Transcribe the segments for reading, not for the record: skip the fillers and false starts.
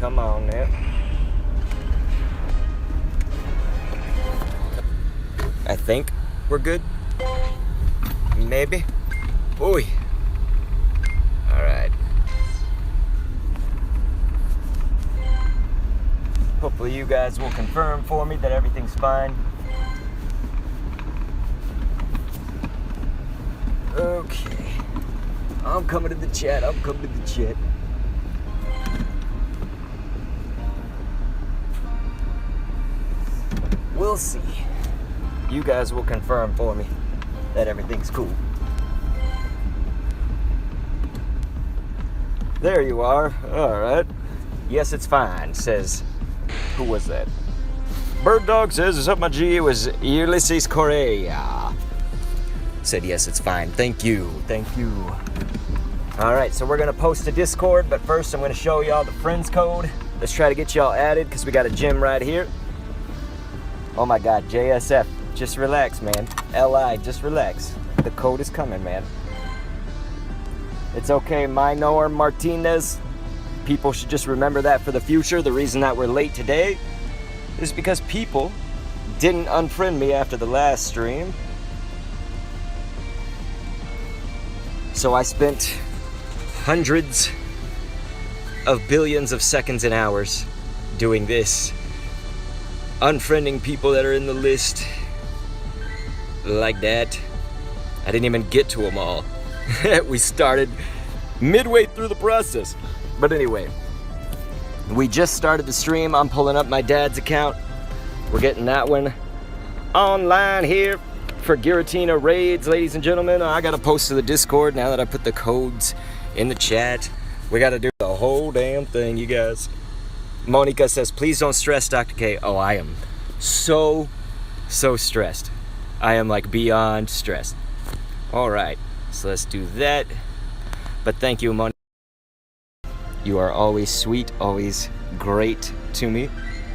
Come on now. I think we're good. Maybe. Ooh. All right. Hopefully you guys will confirm for me that everything's fine. Okay. I'm coming to the chat. I'm coming to the chat. We'll see. You guys will confirm for me that everything's cool. There you are. All right. Yes, it's fine, says... Who was that? Bird Dog says, "What's up, my G?" It was Ulysses Correa. Said, yes, it's fine. Thank you. Thank you. All right, so we're going to post to Discord, but first I'm going to show y'all the friends code. Let's try to get y'all added because we got a gym right here. Oh, my God. JSF. Just relax, man. LI. Just relax. The code is coming, man. It's okay. Minor Martinez. People should just remember that for the future. The reason that we're late today is because people didn't unfriend me after the last stream. So I spent hundreds of billions of seconds and hours doing this, unfriending people that are in the list like that. I didn't even get to them all. We started midway through the process. But anyway, we just started the stream. I'm pulling up my dad's account. We're getting that one online here for Giratina raids, ladies and gentlemen. I gotta post to the Discord now that I put the codes in the chat. We gotta do the whole damn thing, you guys. Monica says, please don't stress, Dr. K. Oh, I am so stressed. I am like beyond stressed. All right, so let's do that. But thank you, Monica. You are always sweet, always great to me.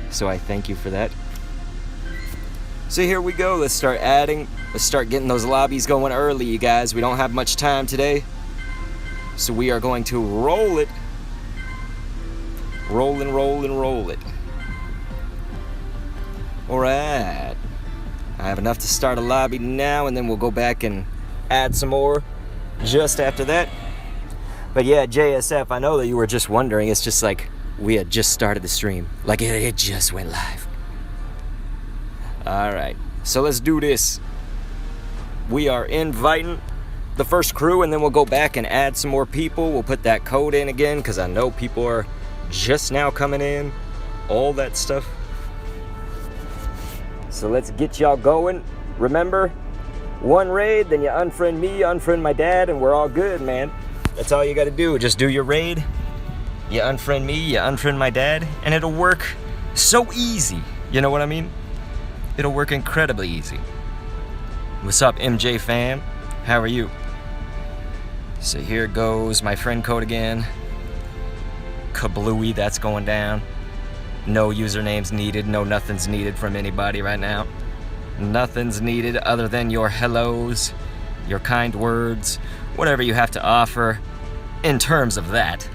So I thank you for that. So here we go. Let's start adding. Let's start getting those lobbies going early, you guys. We don't have much time today. So we are going to roll it. Roll and roll and roll it. All right. I have enough to start a lobby now, and then we'll go back and add some more just after that. But yeah, JSF, I know that you were just wondering. It's just like we had just started the stream. Like it just went live. All right, so let's do this. We are inviting the first crew, and then we'll go back and add some more people. We'll put that code in again because I know people are just now coming in. All that stuff. So let's get y'all going. Remember, one raid, then you unfriend me, unfriend my dad, and we're all good, man. That's all you gotta do. Just do your raid. You unfriend me, you unfriend my dad, and it'll work so easy. You know what I mean? It'll work incredibly easy. What's up, MJ fam? How are you? So here goes my friend code again. Kablooey, that's going down. No usernames needed, no nothing's needed from anybody right now. Nothing's needed other than your hellos, your kind words, whatever you have to offer in terms of that.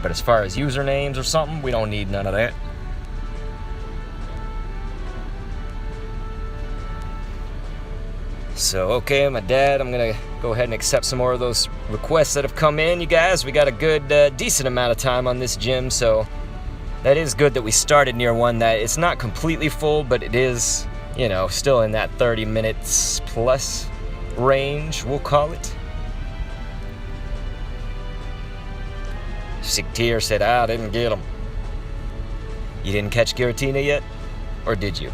But as far as usernames or something, we don't need none of that. So, okay, my dad, I'm gonna go ahead and accept some more of those requests that have come in, you guys. We got a good, decent amount of time on this gym, so that is good that we started near one that it's not completely full, but it is, you know, still in that 30 minutes plus range, we'll call it. Siktir said, I didn't get him. You didn't catch Giratina yet? Or did you?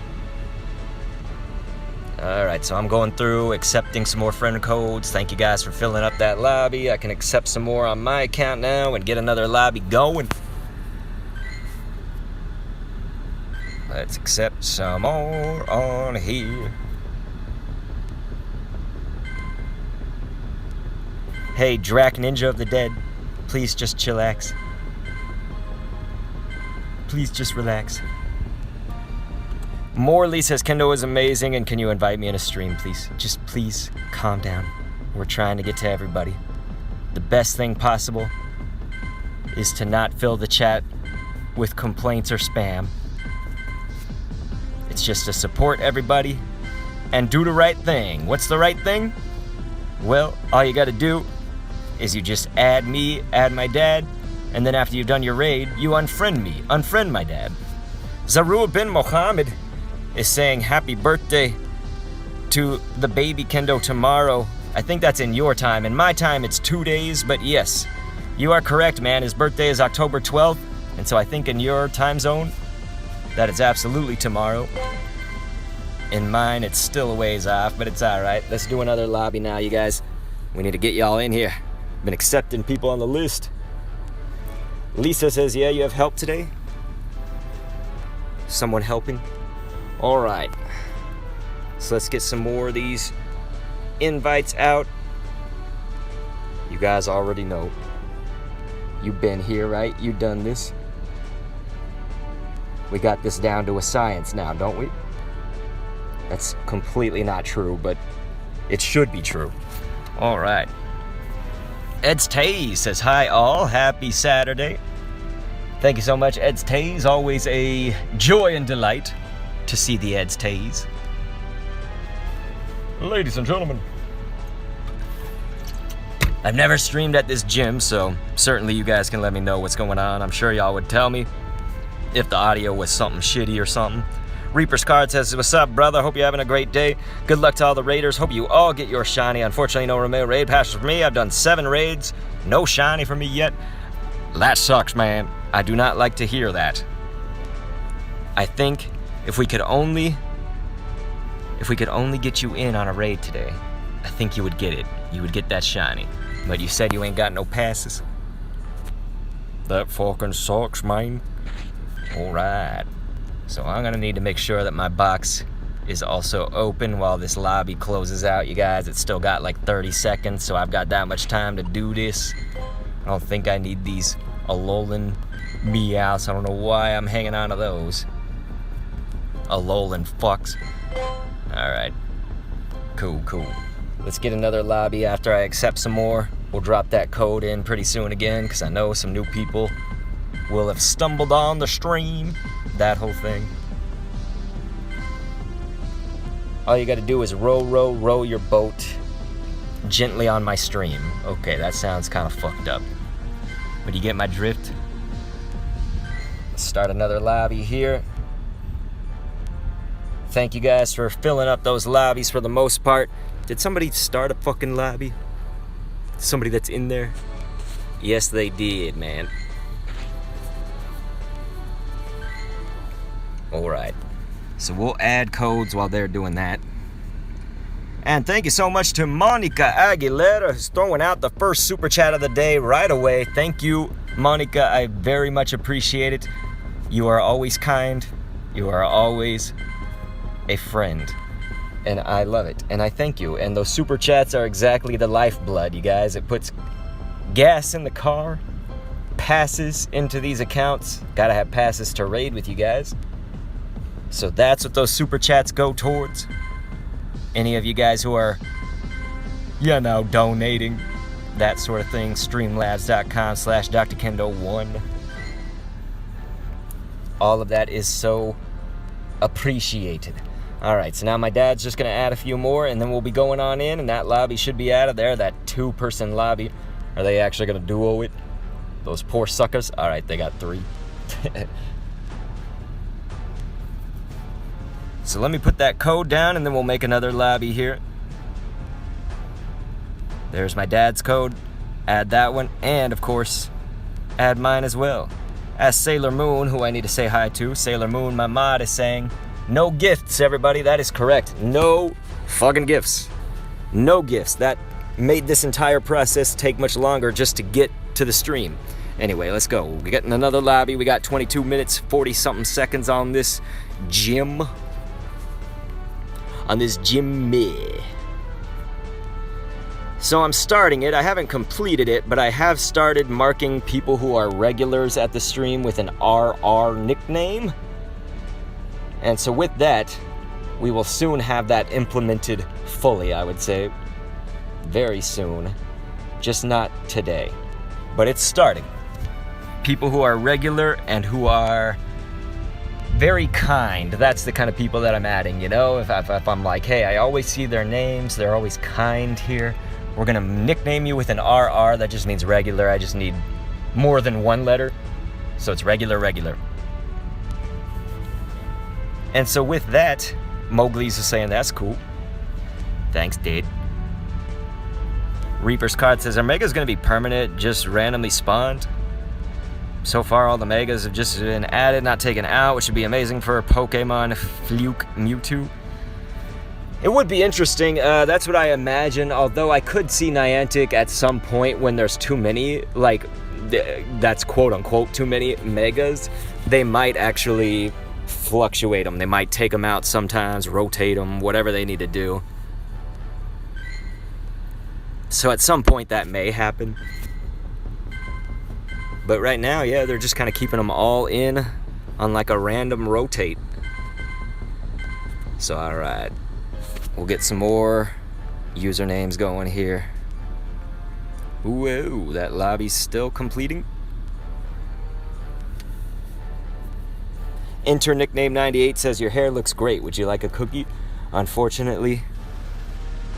Alright, so I'm going through, accepting some more friend codes. Thank you guys for filling up that lobby. I can accept some more on my account now and get another lobby going. Let's accept some more on here. Hey, Drac Ninja of the Dead, please just chillax. Please just relax. Morley says Kendo is amazing, and can you invite me in a stream, please? Just please calm down. We're trying to get to everybody. The best thing possible. is to not fill the chat with complaints or spam. It's just to support everybody and do the right thing. What's the right thing? Well, all you gotta do is you just add me, add my dad, and then after you've done your raid, you unfriend me, unfriend my dad. Zarua bin Mohammed is saying happy birthday to the baby Kendo tomorrow. I think that's in your time. In my time, it's 2 days, but yes, you are correct, man. His birthday is October 12th, and so I think in your time zone, that is absolutely tomorrow. In mine, it's still a ways off, but it's all right. Let's do another lobby now, you guys. We need to get y'all in here. Been accepting people on the list. Lisa says, yeah, you have help today? Someone helping? All right. So let's get some more of these invites out. You guys already know. You've been here, right? You've done this. We got this down to a science now, don't we? That's completely not true, but it should be true. All right. Ed's Taze says, hi all, happy Saturday. Thank you so much, Ed's Taze. Always a joy and delight to see the Ed's Taze. Ladies and gentlemen, I've never streamed at this gym, so certainly you guys can let me know what's going on. I'm sure y'all would tell me if the audio was something shitty or something. Reaper's Card says, what's up, brother? Hope you're having a great day. Good luck to all the raiders. Hope you all get your shiny. Unfortunately, no Romeo raid passes for me. I've done 7 raids. No shiny for me yet. That sucks, man. I do not like to hear that. I think if we could only get you in on a raid today, I think you would get it. You would get that shiny. But you said you ain't got no passes. That fucking sucks, man. Alright. So I'm gonna need to make sure that my box is also open while this lobby closes out, you guys. It's still got like 30 seconds, so I've got that much time to do this. I don't think I need these Alolan meows. I don't know why I'm hanging on to those. Alolan fucks. Alright. Cool. Let's get another lobby after I accept some more. We'll drop that code in pretty soon again, because I know some new people will have stumbled on the stream. That whole thing. All you gotta do is row your boat gently on my stream. Okay, that sounds kind of fucked up. But you get my drift? Let's start another lobby here. Thank you guys for filling up those lobbies for the most part. Did somebody start a fucking lobby? Somebody that's in there? Yes, they did, man. Alright, so we'll add codes while they're doing that. And thank you so much to Monica Aguilera, who's throwing out the first super chat of the day right away. Thank you, Monica. I very much appreciate it. You are always kind. You are always a friend. And I love it. And I thank you. And those super chats are exactly the lifeblood, you guys. It puts gas in the car, passes into these accounts. Gotta have passes to raid with you guys. So that's what those super chats go towards. Any of you guys who are, donating, that sort of thing, streamlabs.com/drkendo1. All of that is so appreciated. All right, so now my dad's just gonna add a few more, and then we'll be going on in, and that lobby should be out of there, that 2-person lobby. Are they actually gonna duo it? Those poor suckers. All right, they got 3. So let me put that code down, and then we'll make another lobby here. There's my dad's code. Add that one, and of course, add mine as well. As Sailor Moon, who I need to say hi to, Sailor Moon, my mod, is saying, no gifts, everybody. That is correct. No fucking gifts. No gifts. That made this entire process take much longer just to get to the stream. Anyway, let's go. We're getting another lobby. We got 22 minutes, 40-something seconds on this gym. So I'm starting it. I haven't completed it, but I have started marking people who are regulars at the stream with an RR nickname. And so with that, we will soon have that implemented fully, I would say. Very soon. Just not today. But it's starting. people who are regular and who are very kind. That's the kind of people that I'm adding, you know? If I'm like, hey, I always see their names, they're always kind here, we're gonna nickname you with an RR, that just means regular. I just need more than one letter, so it's regular. And so with that, Mowgli's is saying, that's cool. Thanks, dude. Reaper's card says, are megas gonna be permanent, just randomly spawned? So far, all the megas have just been added, not taken out, which would be amazing for Pokemon Fluke Mewtwo. It would be interesting, that's what I imagine, although I could see Niantic at some point when there's too many, like, that's quote-unquote too many megas, they might actually fluctuate them. They might take them out sometimes, rotate them, whatever they need to do. So at some point that may happen. But right now, yeah, they're just kind of keeping them all in on like a random rotate. So, all right. We'll get some more usernames going here. Whoa, that lobby's still completing. Enter nickname 98 says, your hair looks great. Would you like a cookie? Unfortunately,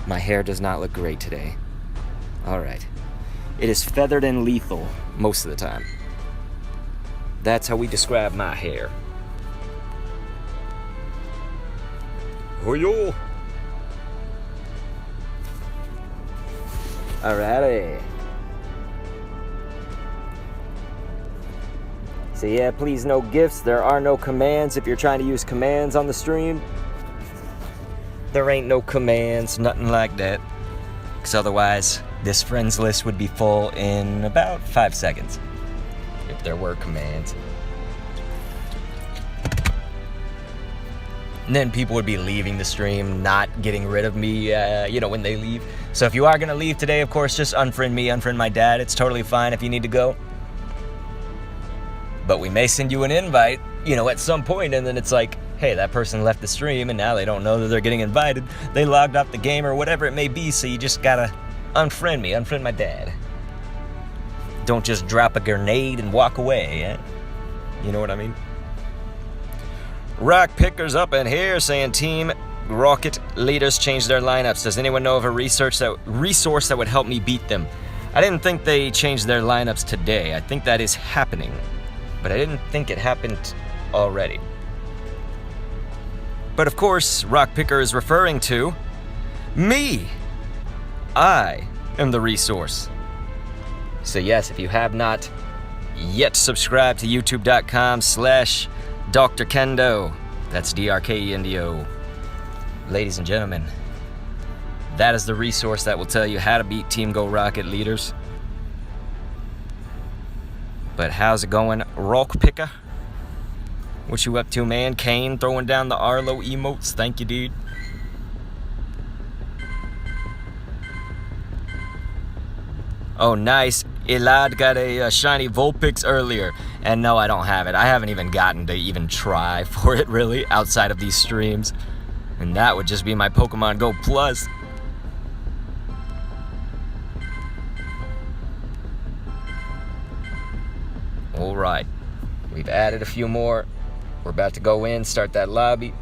my hair does not look great today. All right. It is feathered and lethal most of the time. That's how we describe my hair. Hoyo! Alrighty. So yeah, please no gifts. There are no commands if you're trying to use commands on the stream. There ain't no commands, nothing like that. Because otherwise, this friends list would be full in about 5 seconds if there were commands. And then people would be leaving the stream, not getting rid of me, when they leave. So if you are going to leave today, of course, just unfriend me, unfriend my dad. It's totally fine if you need to go. But we may send you an invite, at some point, and then it's like, hey, that person left the stream, and now they don't know that they're getting invited. They logged off the game or whatever it may be, so you just gotta unfriend me, unfriend my dad. Don't just drop a grenade and walk away, eh? You know what I mean? Rock Pickers up in here saying Team Rocket leaders changed their lineups. Does anyone know of a resource that would help me beat them? I didn't think they changed their lineups today. I think that is happening. But I didn't think it happened already. But of course, Rock Picker is referring to me. I am the resource. So yes, if you have not yet subscribed to youtube.com/Dr. Kendo, that's DRKENDO. Ladies and gentlemen, that is the resource that will tell you how to beat Team Go Rocket leaders. But how's it going, Rock Picker? What you up to, man? Kane throwing down the Arlo emotes. Thank you, dude. Oh, nice. Elad got a shiny Vulpix earlier. And no, I don't have it. I haven't even gotten to even try for it, really, outside of these streams. And that would just be my Pokemon Go Plus. All right. We've added a few more. We're about to go in, start that lobby.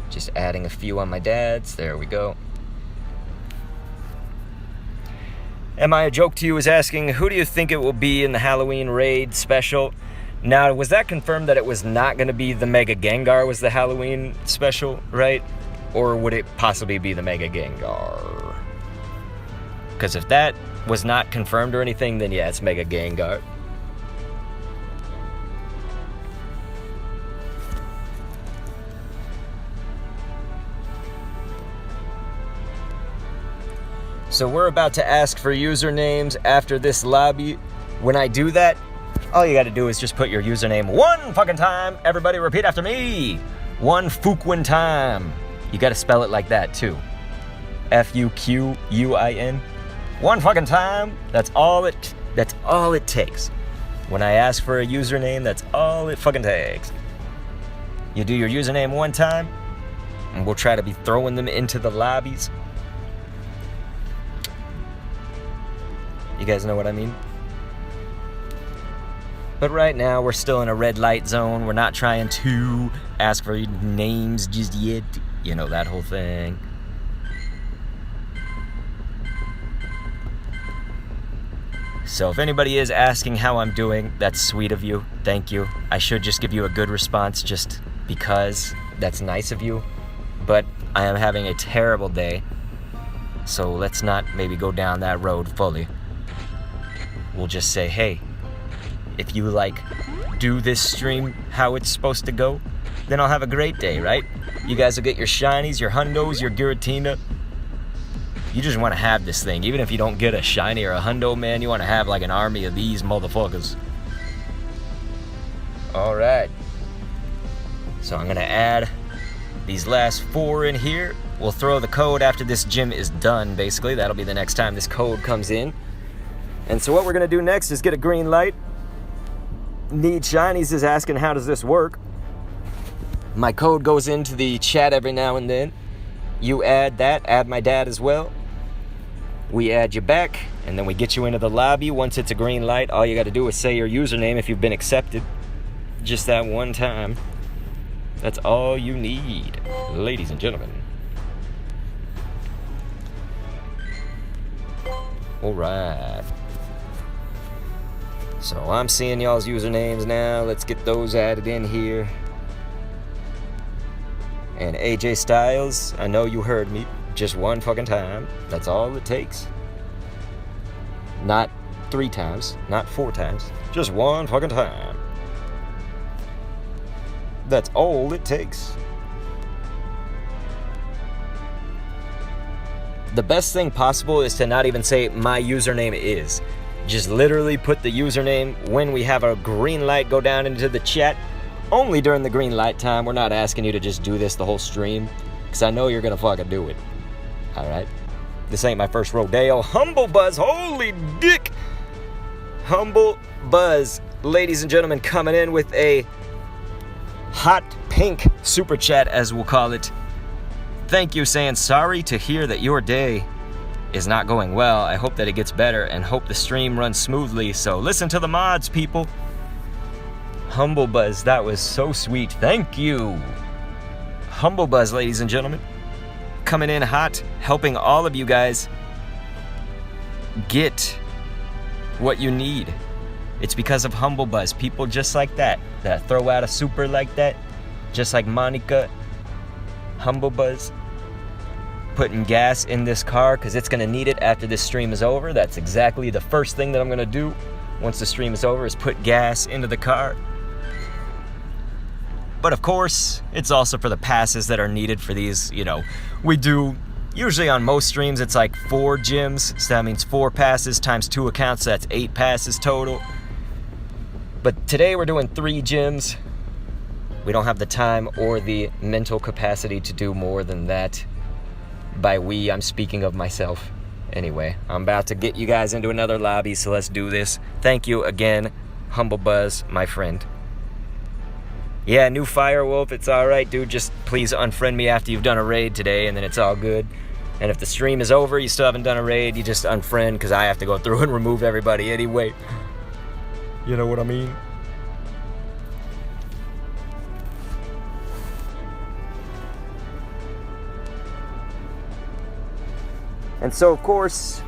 Just adding a few on my dad's. There we go. Am I a Joke to You is asking, who do you think it will be in the Halloween raid special? Now, was that confirmed that it was not going to be the Mega Gengar was the Halloween special, right? Or would it possibly be the Mega Gengar? Because if that was not confirmed or anything, then yeah, it's Mega Gengar. So we're about to ask for usernames after this lobby. When I do that, all you gotta do is just put your username one fucking time. Everybody repeat after me. One fucking time. You gotta spell it like that too. Fuquin. One fucking time. That's all it takes. When I ask for a username, that's all it fucking takes. You do your username one time, and we'll try to be throwing them into the lobbies. You guys know what I mean? But right now, we're still in a red light zone. We're not trying to ask for names just yet. You know, that whole thing. So if anybody is asking how I'm doing, that's sweet of you. Thank you. I should just give you a good response just because that's nice of you. But I am having a terrible day. So let's not maybe go down that road fully. We'll just say, hey, if you do this stream how it's supposed to go, then I'll have a great day, right? You guys will get your shinies, your hundos, your GIRATINA. You just want to have this thing. Even if you don't get a shiny or a hundo, man, you want to have like an army of these motherfuckers. Alright. So I'm going to add these last 4 in here. We'll throw the code after this gym is done, basically. That'll be the next time this code comes in. And so what we're going to do next is get a green light. Need shinies is asking, how does this work? My code goes into the chat every now and then. You add that, add my dad as well. We add you back, and then we get you into the lobby. Once it's a green light, all you got to do is say your username if you've been accepted. Just that one time. That's all you need, ladies and gentlemen. All right. So I'm seeing y'all's usernames now. Let's get those added in here. And AJ Styles, I know you heard me. Just one fucking time. That's all it takes. Not 3 times, not 4 times. Just one fucking time. That's all it takes. The best thing possible is to not even say my username is. Just literally put the username when we have a green light go down into the chat. Only during the green light time. We're not asking you to just do this the whole stream, because I know you're gonna fucking do it. Alright? This ain't my first rodeo. Humble Buzz, holy dick! Humble Buzz, ladies and gentlemen, coming in with a hot pink super chat, as we'll call it. Thank you, saying sorry to hear that your day is not going well. I hope that it gets better and hope the stream runs smoothly. So listen to the mods, people. Humble Buzz, that was so sweet. Thank you. Humble Buzz, ladies and gentlemen. Coming in hot, helping all of you guys get what you need. It's because of Humble Buzz. People just like that throw out a super like that. Just like Monica. Humble Buzz putting gas in this car because it's going to need it after this stream is over. That's exactly the first thing that I'm going to do once the stream is over, is put gas into the car. But of course, it's also for the passes that are needed for these, you know. We do, usually on most streams, it's like 4 gyms. So that means 4 passes times 2 accounts, so that's 8 passes total. But today we're doing 3 gyms. We don't have the time or the mental capacity to do more than that. By we, I'm speaking of myself. Anyway, I'm about to get you guys into another lobby, so let's do this. Thank you again, Humble Buzz, my friend. Yeah, new Firewolf, it's alright, dude. Just please unfriend me after you've done a raid today, and then it's all good. And if the stream is over, you still haven't done a raid, you just unfriend, because I have to go through and remove everybody anyway. You know what I mean? And so, of course,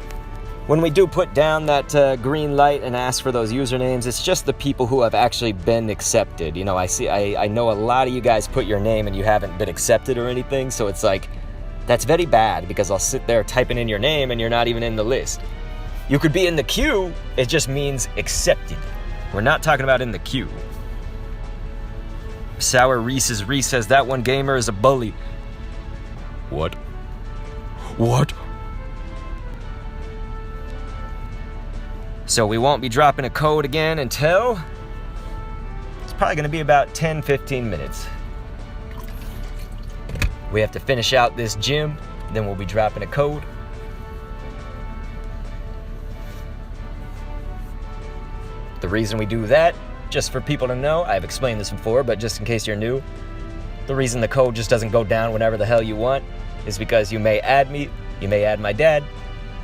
when we do put down that green light and ask for those usernames, it's just the people who have actually been accepted. You know, I know a lot of you guys put your name and you haven't been accepted or anything, so it's like, that's very bad, because I'll sit there typing in your name and you're not even in the list. You could be in the queue, it just means accepted. We're not talking about in the queue. Sour Reese's Reese says, that one gamer is a bully. What? What? So we won't be dropping a code again until it's probably going to be about 10-15 minutes. We have to finish out this gym, then we'll be dropping a code. The reason we do that, just for people to know, I've explained this before, but just in case you're new, the reason the code just doesn't go down whenever the hell you want is because you may add me, you may add my dad,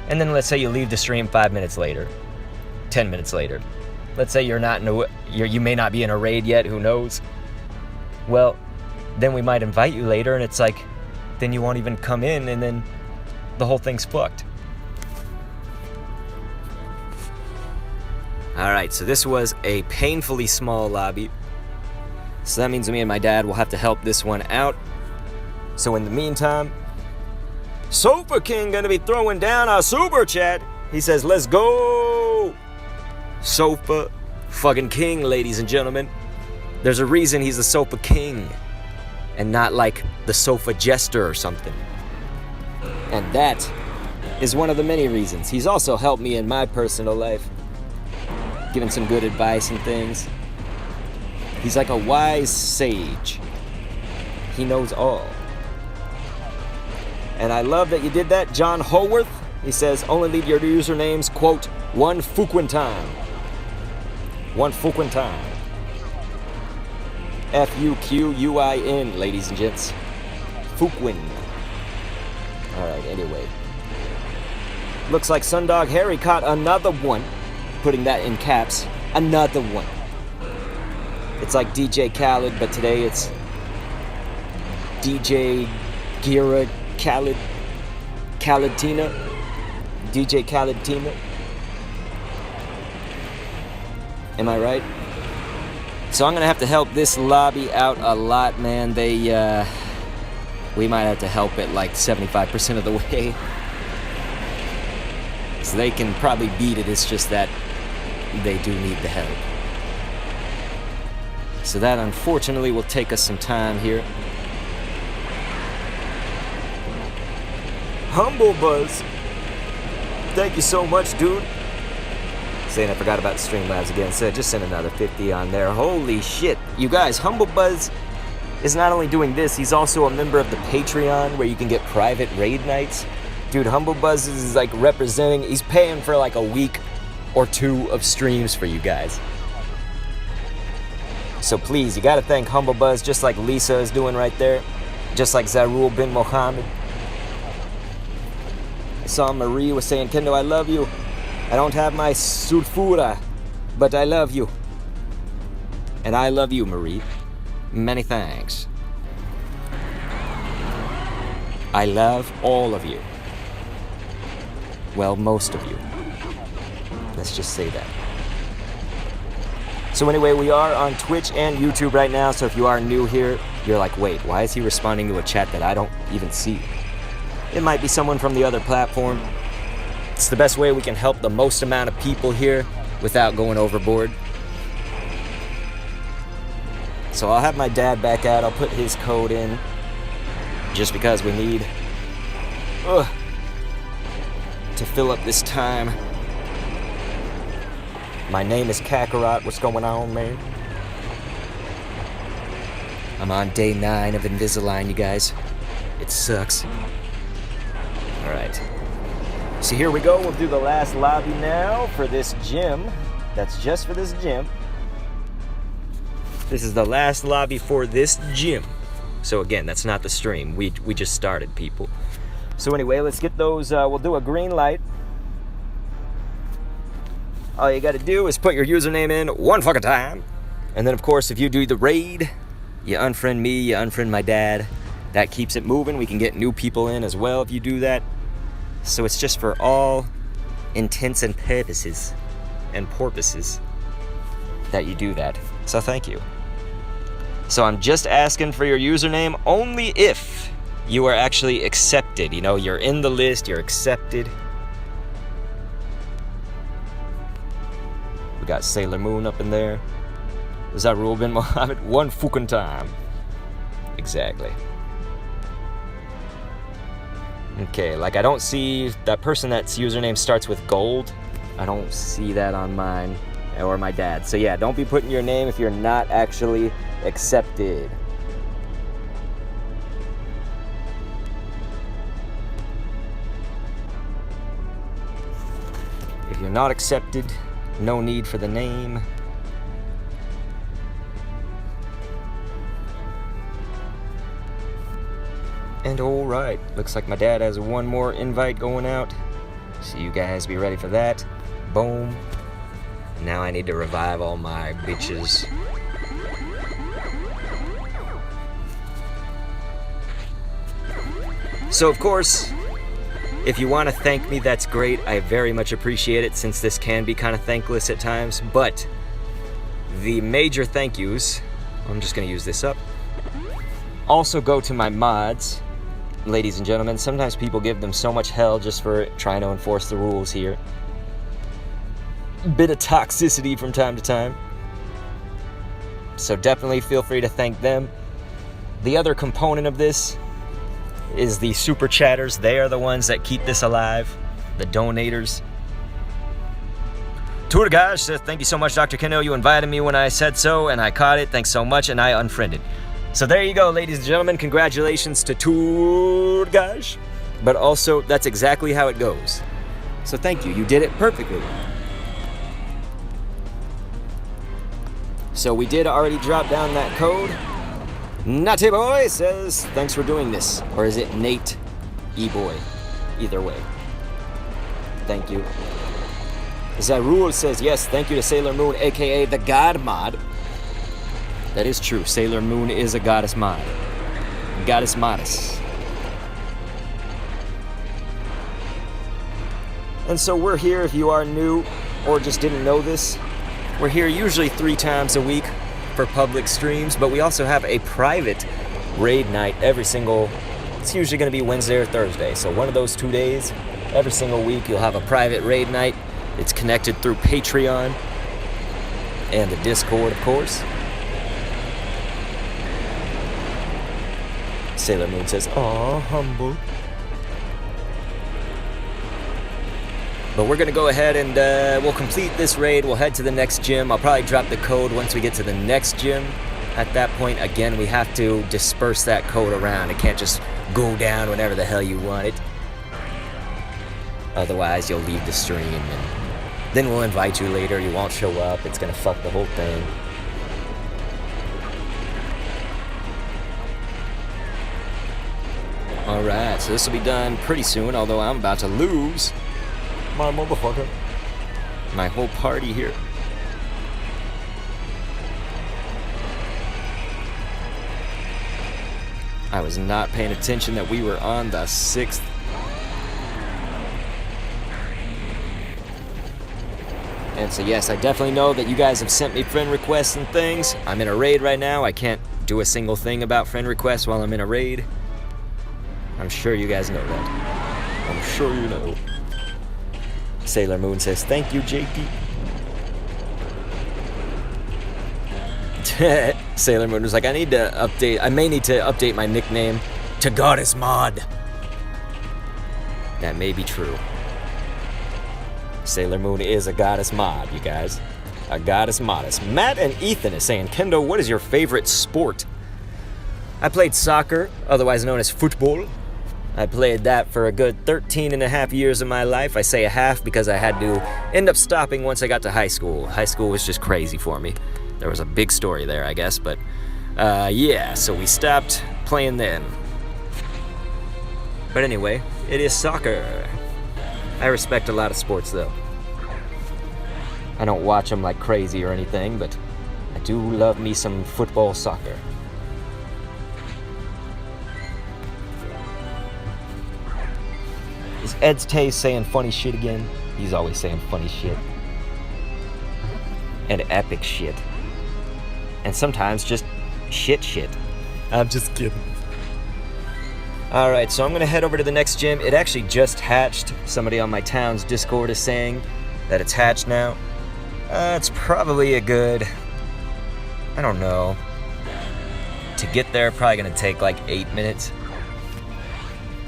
and then let's say you leave the stream 5 minutes later. 10 minutes later. let's say you're not in a, you may not be in a raid yet, who knows? Well, then we might invite you later, and it's like, then you won't even come in, and then the whole thing's fucked. Alright, so this was a painfully small lobby. So that means me and my dad will have to help this one out. So in the meantime, Sofa King gonna be throwing down our super chat. He says, let's go! Sofa fucking King, ladies and gentlemen. There's a reason he's the Sofa King, and not like the Sofa Jester or something. And that is one of the many reasons. He's also helped me in my personal life, giving some good advice and things. He's like a wise sage. He knows all. And I love that you did that, John Howarth. He says, only leave your usernames, quote, one fucking time. One fucking time. F-U-Q-U-I-N, ladies and gents. Fuquin. Alright, anyway. Looks like Sundog Harry caught another one. Putting that in caps. Another one. It's like DJ Khaled, but today it's DJ GIRATINA. DJ Khaled-tina. Am I right? So I'm gonna have to help this lobby out a lot, man. We might have to help it like 75% of the way. So they can probably beat it, it's just that they do need the help. So that unfortunately will take us some time here. Humble Buzz, thank you so much, dude. Saying I forgot about the Streamlabs again, so just send another 50 on there. Holy shit. You guys, Humble Buzz is not only doing this, he's also a member of the Patreon where you can get private raid nights. Dude, Humble Buzz is like representing, he's paying for like a week or two of streams for you guys. So please, you gotta thank Humble Buzz, just like Lisa is doing right there. Just like Zarul bin Mohammed. I saw Marie was saying, Kendo, I love you. I don't have my sulfura, but I love you. And I love you, Marie. Many thanks. I love all of you. Well, most of you. Let's just say that. So anyway, we are on Twitch and YouTube right now, so if you are new here, you're like, wait, why is he responding to a chat that I don't even see? It might be someone from the other platform. It's the best way we can help the most amount of people here without going overboard. So I'll have my dad back out. I'll put his code in just because we need to fill up this time. My name is Kakarot. What's going on, man? I'm on day 9 of Invisalign, you guys. It sucks. Alright. So here we go. We'll do the last lobby now for this gym. That's just for this gym. This is the last lobby for this gym. So again, that's not the stream. We just started, people. So anyway, let's get those. We'll do a green light. All you gotta do is put your username in one fucking time. And then, of course, if you do the raid, you unfriend me, you unfriend my dad. That keeps it moving. We can get new people in as well if you do that. So it's just for all intents and purposes that you do that. So thank you. So I'm just asking for your username only if you are actually accepted. You know, you're in the list, you're accepted. We got Sailor Moon up in there. Is that Rule bin Mohammed? One fucking time. Exactly. Okay, like I don't see that person that's username starts with gold. I don't see that on mine or my dad. So yeah, don't be putting your name if you're not actually accepted. If you're not accepted, no need for the name. And alright, looks like my dad has one more invite going out. So you guys be ready for that. Boom. Now I need to revive all my bitches. So of course, if you want to thank me, that's great. I very much appreciate it, since this can be kind of thankless at times. But the major thank yous, I'm just going to use this up, also go to my mods. Ladies and gentlemen, sometimes people give them so much hell just for trying to enforce the rules here. Bit of toxicity from time to time. So definitely feel free to thank them. The other component of this is the super chatters. They are the ones that keep this alive, the donators. Tour guys says, thank you so much, Dr. Kendo. You invited me when I said so, and I caught it. Thanks so much, and I unfriended. So there you go, ladies and gentlemen. Congratulations to Tour guys. But also, that's exactly how it goes. So thank you. You did it perfectly. So we did already drop down that code. Natty Boy says, thanks for doing this. Or is it Nate E-Boy? Either way. Thank you. Zarul says, yes, thank you to Sailor Moon, aka the God Mod. That is true. Sailor Moon is a goddess mod. Goddess Modess. And so we're here, if you are new or just didn't know this, we're here usually 3 times a week for public streams, but we also have a private raid night it's usually going to be Wednesday or Thursday. So one of those 2 days, every single week, you'll have a private raid night. It's connected through Patreon and the Discord, of course. Sailor Moon says, aw, humble. But we're going to go ahead and we'll complete this raid. We'll head to the next gym. I'll probably drop the code once we get to the next gym. At that point, again, we have to disperse that code around. It can't just go down whenever the hell you want it. Otherwise, you'll leave the stream, and then we'll invite you later. You won't show up. It's going to fuck the whole thing. Alright, so this will be done pretty soon, although I'm about to lose my motherfucker. My whole party here. I was not paying attention that we were on the 6th. And so yes, I definitely know that you guys have sent me friend requests and things. I'm in a raid right now. I can't do a single thing about friend requests while I'm in a raid. I'm sure you guys know that. I'm sure you know. Sailor Moon says, thank you, JP. Sailor Moon was like, I may need to update my nickname to Goddess Mod. That may be true. Sailor Moon is a goddess mod, you guys. A goddess modest. Matt and Ethan is saying, Kendo, what is your favorite sport? I played soccer, otherwise known as football. I played that for a good 13 and a half years of my life. I say a half because I had to end up stopping once I got to high school. High school was just crazy for me. There was a big story there, I guess, but yeah, so we stopped playing then. But anyway, it is soccer. I respect a lot of sports, though. I don't watch them like crazy or anything, but I do love me some football soccer. Is Ed's Tay saying funny shit again? He's always saying funny shit. And epic shit. And sometimes just shit. I'm just kidding. Alright, so I'm going to head over to the next gym. It actually just hatched. Somebody on my town's Discord is saying that it's hatched now. It's probably a good, I don't know. To get there, probably going to take like 8 minutes.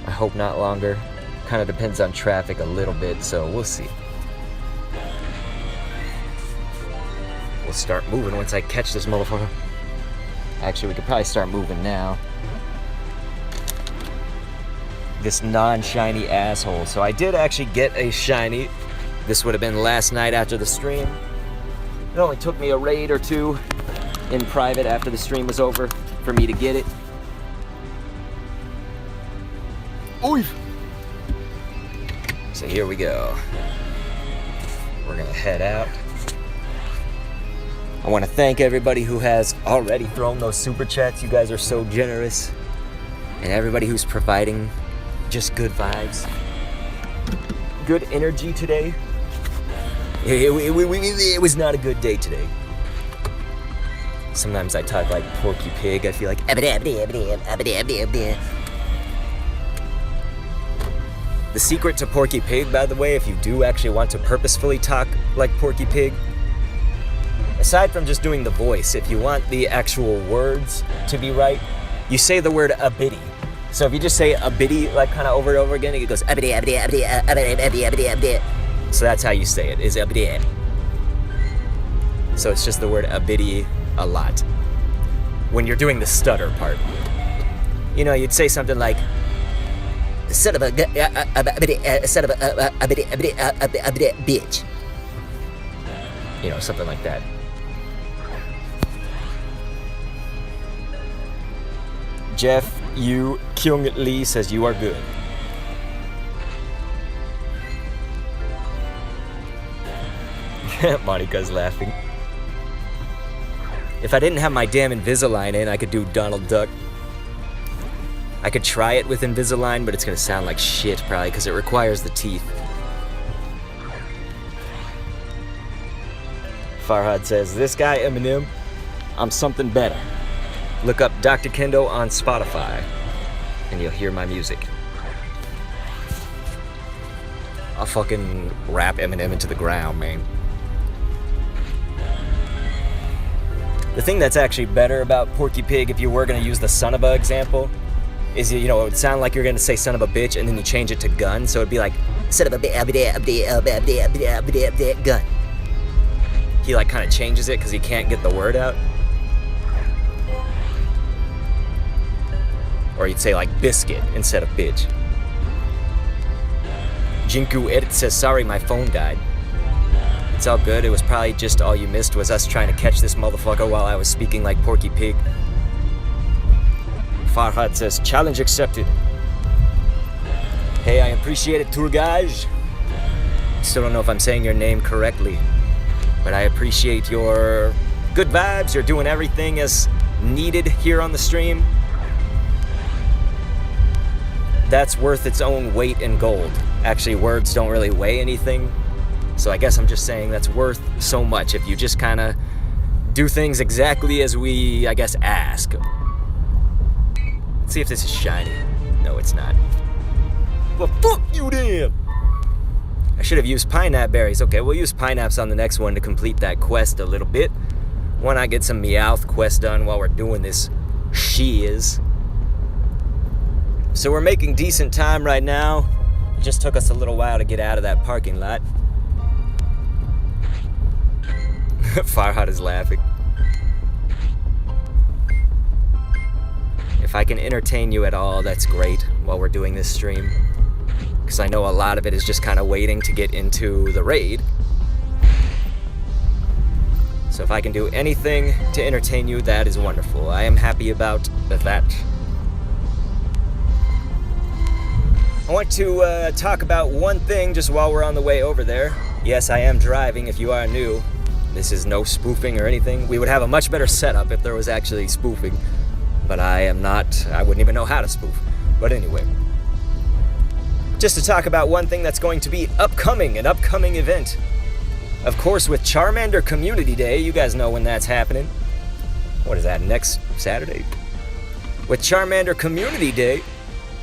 I hope not longer. Kind of depends on traffic a little bit, so we'll see. We'll start moving once I catch this motherfucker. Actually, we could probably start moving now. This non-shiny asshole. So I did actually get a shiny. This would have been last night after the stream. It only took me a raid or 2 in private after the stream was over for me to get it. Oy! So here we go. We're gonna head out. I want to thank everybody who has already thrown those super chats. You guys are so generous. And everybody who's providing just good vibes. Good energy today. It was not a good day today. Sometimes I talk like Porky Pig. I feel like... The secret to Porky Pig, by the way, if you do actually want to purposefully talk like Porky Pig, aside from just doing the voice, if you want the actual words to be right, you say the word a bitty. So if you just say a bitty, like kind of over and over again, it goes abidi, abidi, abidi, abidi, abidi, abidi, abidi. So that's how you say it, is abidi. So it's just the word abidi a lot. When you're doing the stutter part. You know, you'd say something like, son of a bitch. You know, something like that. Jeff Yu Kyung Lee says you are good. Monica's laughing. If I didn't have my damn Invisalign in, I could do Donald Duck. I could try it with Invisalign, but it's gonna sound like shit probably because it requires the teeth. Farhad says, this guy Eminem, I'm something better. Look up Dr. Kendo on Spotify and you'll hear my music. I'll fucking rap Eminem into the ground, man. The thing that's actually better about Porky Pig, if you were gonna use the son of a example, is, you know, it would sound like you're gonna say son of a bitch and then you change it to gun, so it'd be like son of a gun. He like kind of changes it because he can't get the word out. Or you'd say like biscuit instead of bitch. Jinku Edit says, sorry, my phone died. It's all good. It was probably just all you missed was us trying to catch this motherfucker while I was speaking like Porky Pig. Farhad says, challenge accepted. Hey, I appreciate it, tour guys. Still don't know if I'm saying your name correctly, but I appreciate your good vibes. You're doing everything as needed here on the stream. That's worth its own weight in gold. Actually, words don't really weigh anything. So I guess I'm just saying that's worth so much if you just kind of do things exactly as we, I guess, ask. Let's see if this is shiny. No, it's not. Well, fuck you then! I should have used pineapple berries. Okay, we'll use pineapples on the next one to complete that quest a little bit. Why not get some Meowth quest done while we're doing this shiz? So we're making decent time right now. It just took us a little while to get out of that parking lot. Farhad is laughing. If I can entertain you at all, that's great while we're doing this stream. Because I know a lot of it is just kind of waiting to get into the raid. So if I can do anything to entertain you, that is wonderful. I am happy about that. I want to talk about one thing just while we're on the way over there. Yes, I am driving if you are new. This is no spoofing or anything. We would have a much better setup if there was actually spoofing. But I am not, I wouldn't even know how to spoof. But anyway. Just to talk about one thing that's going to be upcoming, an upcoming event. Of course, with Charmander Community Day, you guys know when that's happening. What is that, next Saturday? With Charmander Community Day,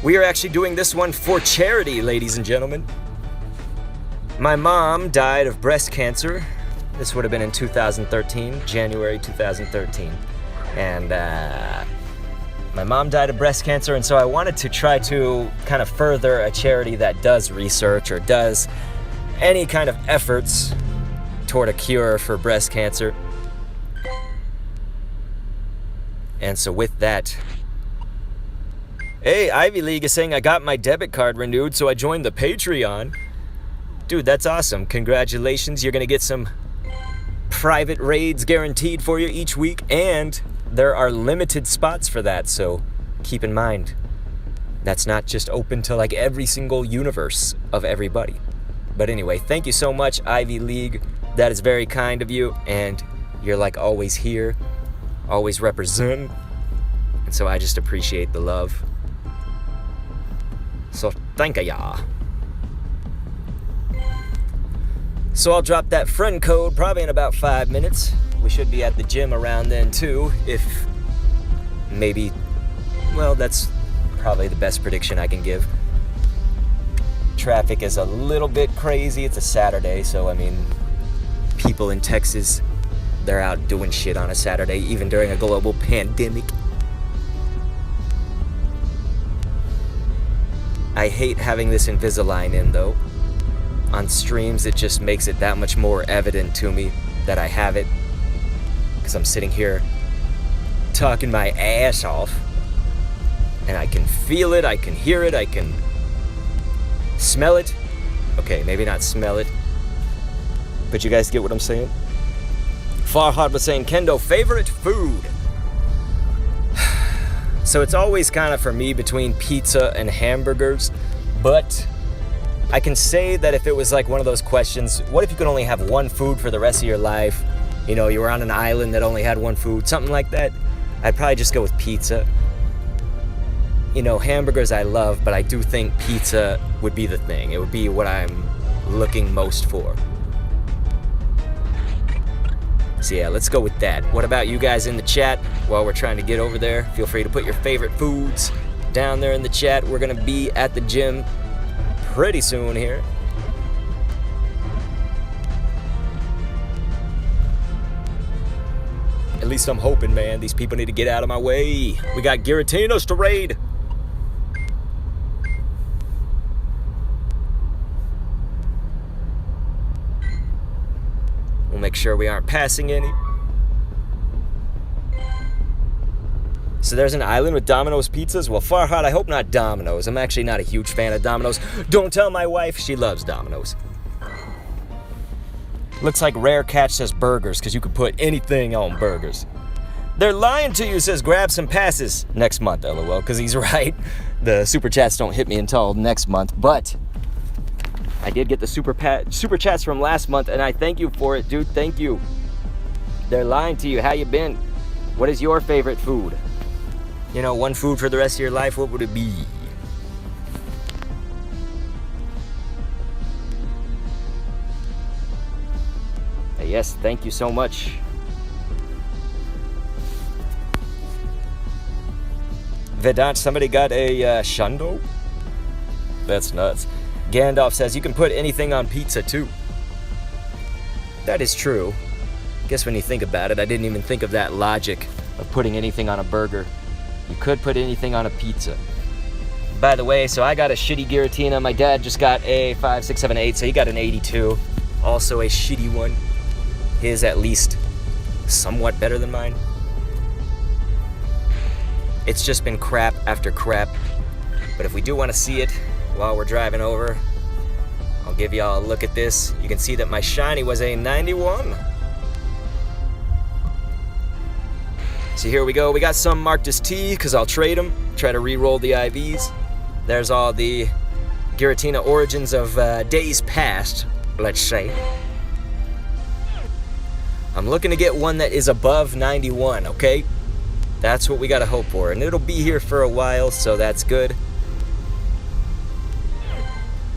we are actually doing this one for charity, ladies and gentlemen. My mom died of breast cancer. This would have been in 2013, January 2013. And my mom died of breast cancer, and so I wanted to try to kind of further a charity that does research or does any kind of efforts toward a cure for breast cancer. And so with that, hey, Ivy League is saying I got my debit card renewed, so I joined the Patreon. Dude, that's awesome. Congratulations. You're going to get some private raids guaranteed for you each week, and there are limited spots for that, so keep in mind that's not just open to like every single universe of everybody. But anyway, thank you so much, Ivy League. That is very kind of you, and You're like always here, always represent. And so I just appreciate the love. So thank ya. So I'll drop that friend code probably in about 5 minutes. We should be at the gym around then too, if maybe, well, that's probably the best prediction I can give. Traffic is a little bit crazy. It's a Saturday, so I mean, people in Texas, they're out doing shit on a Saturday, even during a global pandemic. I hate having this Invisalign in though. On streams, it just makes it that much more evident to me that I have it. Because I'm sitting here talking my ass off. And I can feel it, I can hear it, I can smell it. Okay, maybe not smell it. But you guys get what I'm saying? Farhad was saying, Kendo, favorite food? So it's always kind of for me between pizza and hamburgers. But I can say that if it was like one of those questions, what if you could only have one food for the rest of your life? You know, you were on an island that only had one food, something like that. I'd probably just go with pizza. You know, hamburgers I love, but I do think pizza would be the thing. It would be what I'm looking most for. So yeah, let's go with that. What about you guys in the chat while we're trying to get over there? Feel free to put your favorite foods down there in the chat. We're gonna be at the gym pretty soon here. At least I'm hoping, man. These people need to get out of my way. We got Giratinas to raid. We'll make sure we aren't passing any. So there's an island with Domino's pizzas? Well, Farhad, I hope not Domino's. I'm actually not a huge fan of Domino's. Don't tell my wife, she loves Domino's. Looks like Rare Catch says burgers, because you could put anything on burgers. They're lying to you, says grab some passes next month, LOL, because he's right. The super chats don't hit me until next month, but I did get the super chats from last month, and I thank you for it, dude. Thank you. They're lying to you. How you been? What is your favorite food? You know, one food for the rest of your life, what would it be? Yes, thank you so much. Vedant, somebody got a shundo? That's nuts. Gandalf says, you can put anything on pizza too. That is true. Guess when you think about it, I didn't even think of that logic of putting anything on a burger. You could put anything on a pizza. By the way, so I got a shitty Giratina. My dad just got a 5, 6, 7, 8, so he got an 82. Also a shitty one. His at least somewhat better than mine. It's just been crap after crap. But if we do want to see it while we're driving over, I'll give y'all a look at this. You can see that my shiny was a 91. So here we go. We got some marked as T because I'll trade them. Try to re-roll the IVs. There's all the Giratina origins of days past, let's say. I'm looking to get one that is above 91, okay? That's what we gotta hope for. And it'll be here for a while, so that's good.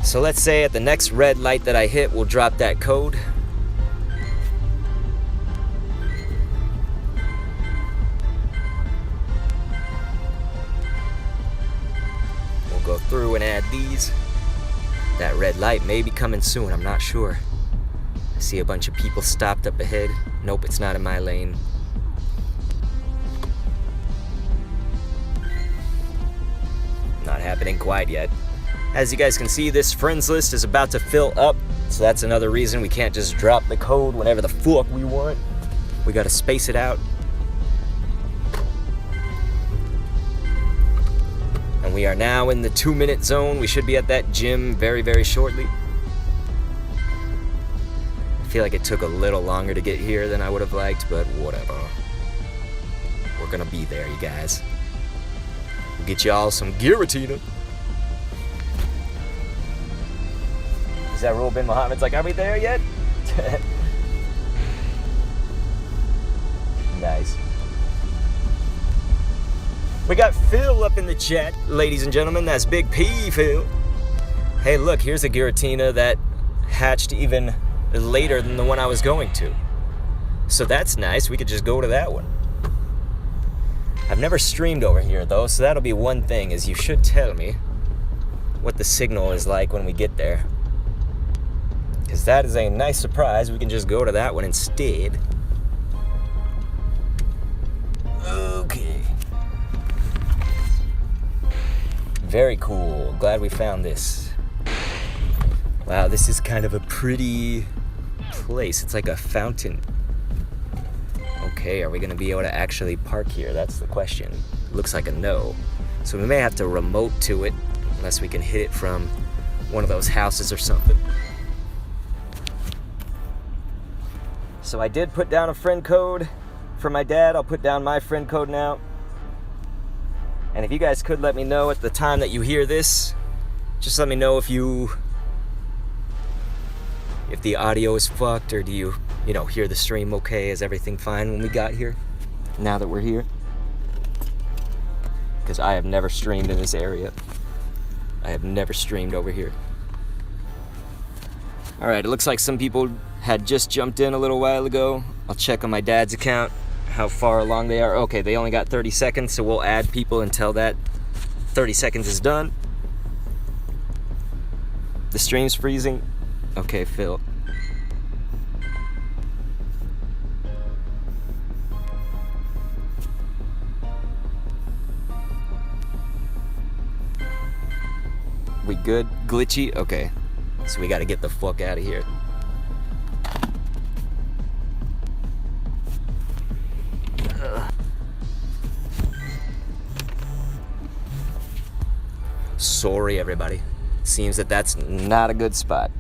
So let's say at the next red light that I hit, we'll drop that code. We'll go through and add these. That red light may be coming soon, I'm not sure. I see a bunch of people stopped up ahead. Nope, it's not in my lane. Not happening quite yet. As you guys can see, this friends list is about to fill up, so that's another reason we can't just drop the code whenever the fuck we want. We gotta space it out. And we are now in the 2-minute zone. We should be at that gym very, very shortly. I feel like it took a little longer to get here than I would have liked, but whatever. We're gonna be there, you guys. We'll get y'all some Giratina. Is that Rule bin Muhammad's like, are we there yet? We got Phil up in the chat, ladies and gentlemen. That's Big P, Phil. Hey, look, here's a Giratina that hatched even later than the one I was going to. So that's nice. We could just go to that one. I've never streamed over here, though, so that'll be one thing, is you should tell me what the signal is like when we get there. Because that is a nice surprise. We can just go to that one instead. Okay. Very cool. Glad we found this. Wow, this is kind of a pretty place. It's like a fountain. Okay, are we gonna be able to actually park here? That's the question. Looks like a no. So we may have to remote to it, unless we can hit it from one of those houses or something. So I did put down a friend code for my dad. I'll put down my friend code now. And if you guys could let me know at the time that you hear this, just let me know if the audio is fucked, or do you hear the stream okay? Is everything fine when we got here? Now that we're here? Because I have never streamed in this area. I have never streamed over here. Alright, it looks like some people had just jumped in a little while ago. I'll check on my dad's account how far along they are. Okay, they only got 30 seconds, so we'll add people until that 30 seconds is done. The stream's freezing. Okay, Phil. We good? Glitchy? Okay. So we gotta get the fuck out of here. Sorry, everybody. Seems that that's not a good spot.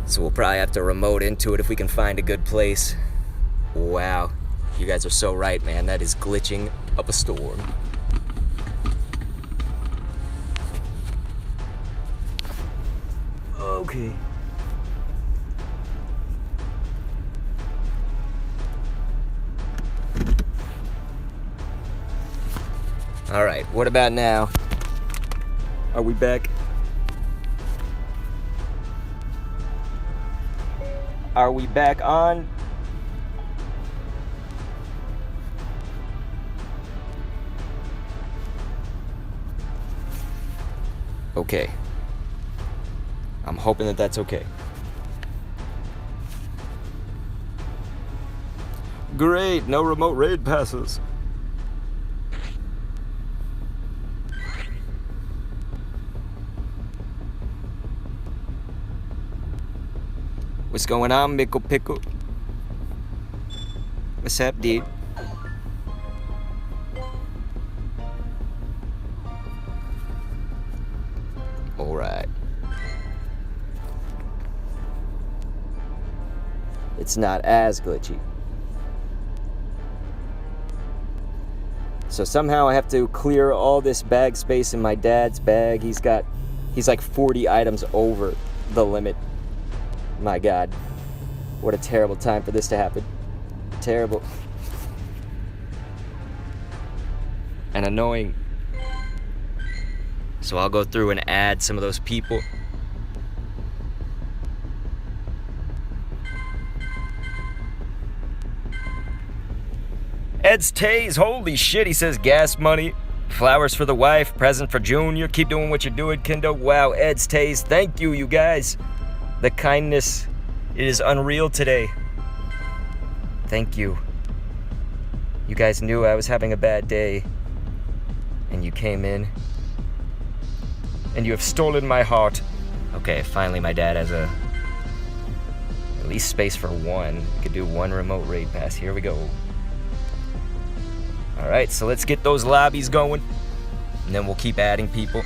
So we'll probably have to remote into it if we can find a good place. Wow. You guys are so right, man. That is glitching up a storm. Okay. All right, what about now? Are we back? Are we back on? Okay. I'm hoping that that's okay. Great, no remote raid passes. What's going on, Mickle Pickle? What's up, dude? Alright. It's not as glitchy. So somehow I have to clear all this bag space in my dad's bag. He's like 40 items over the limit. My God, what a terrible time for this to happen. Terrible. And annoying. So I'll go through and add some of those people. Ed's Taze, holy shit, he says gas money, flowers for the wife, present for Junior, keep doing what you're doing, Kendo. Wow, Ed's Taze, thank you, you guys. The kindness, it is unreal today. Thank you. You guys knew I was having a bad day, and you came in, and you have stolen my heart. Okay, finally my dad has at least space for one. We could do one remote raid pass. Here we go. Alright, so let's get those lobbies going, and then we'll keep adding people.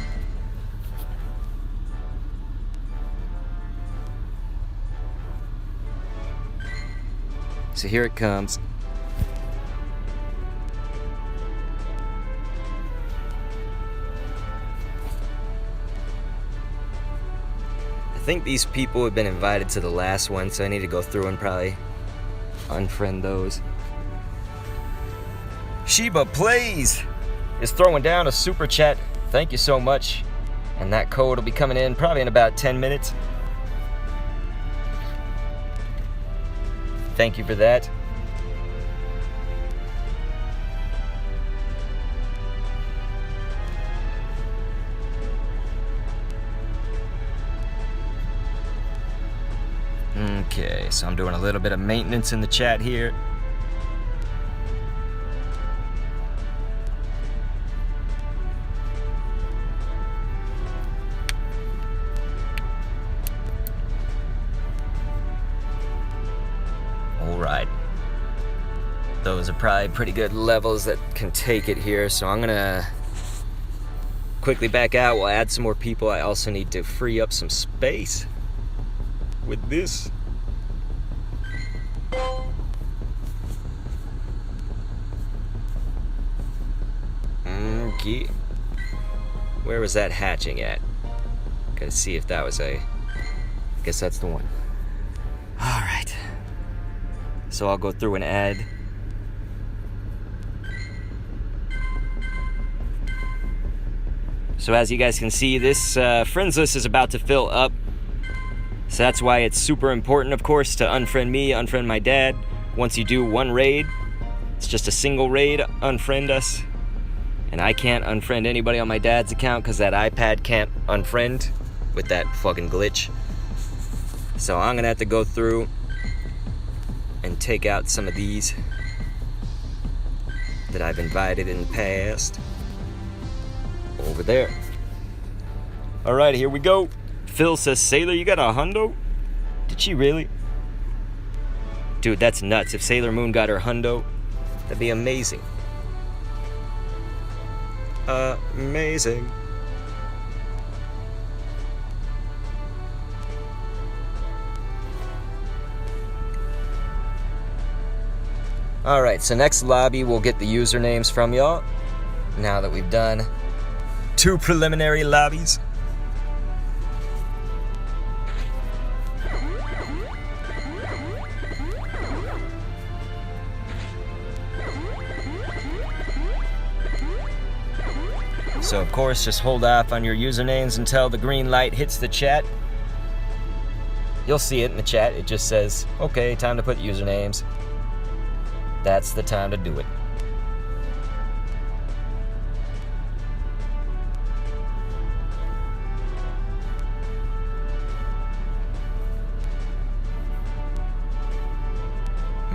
So here it comes. I think these people have been invited to the last one, so I need to go through and probably unfriend those. Sheba Plays is throwing down a super chat. Thank you so much. And that code will be coming in probably in about 10 minutes. Thank you for that. Okay, so I'm doing a little bit of maintenance in the chat here. Alright. Those are probably pretty good levels that can take it here, so I'm gonna quickly back out. We'll add some more people. I also need to free up some space with this. Okay. Where was that hatching at? Gotta see if that was I guess that's the one. Alright. So I'll go through and add. So as you guys can see, this friends list is about to fill up. So that's why it's super important, of course, to unfriend me, unfriend my dad. Once you do one raid, it's just a single raid, unfriend us. And I can't unfriend anybody on my dad's account because that iPad can't unfriend with that fucking glitch. So I'm gonna have to go through and take out some of these that I've invited in the past. Over there. Alright, here we go. Phil says, Sailor, you got a hundo? Did she really? Dude, that's nuts. If Sailor Moon got her hundo, that'd be amazing. Amazing. Alright, so next lobby we'll get the usernames from y'all. Now that we've done 2 preliminary lobbies. So of course, just hold off on your usernames until the green light hits the chat. You'll see it in the chat. It just says, okay, time to put usernames. That's the time to do it.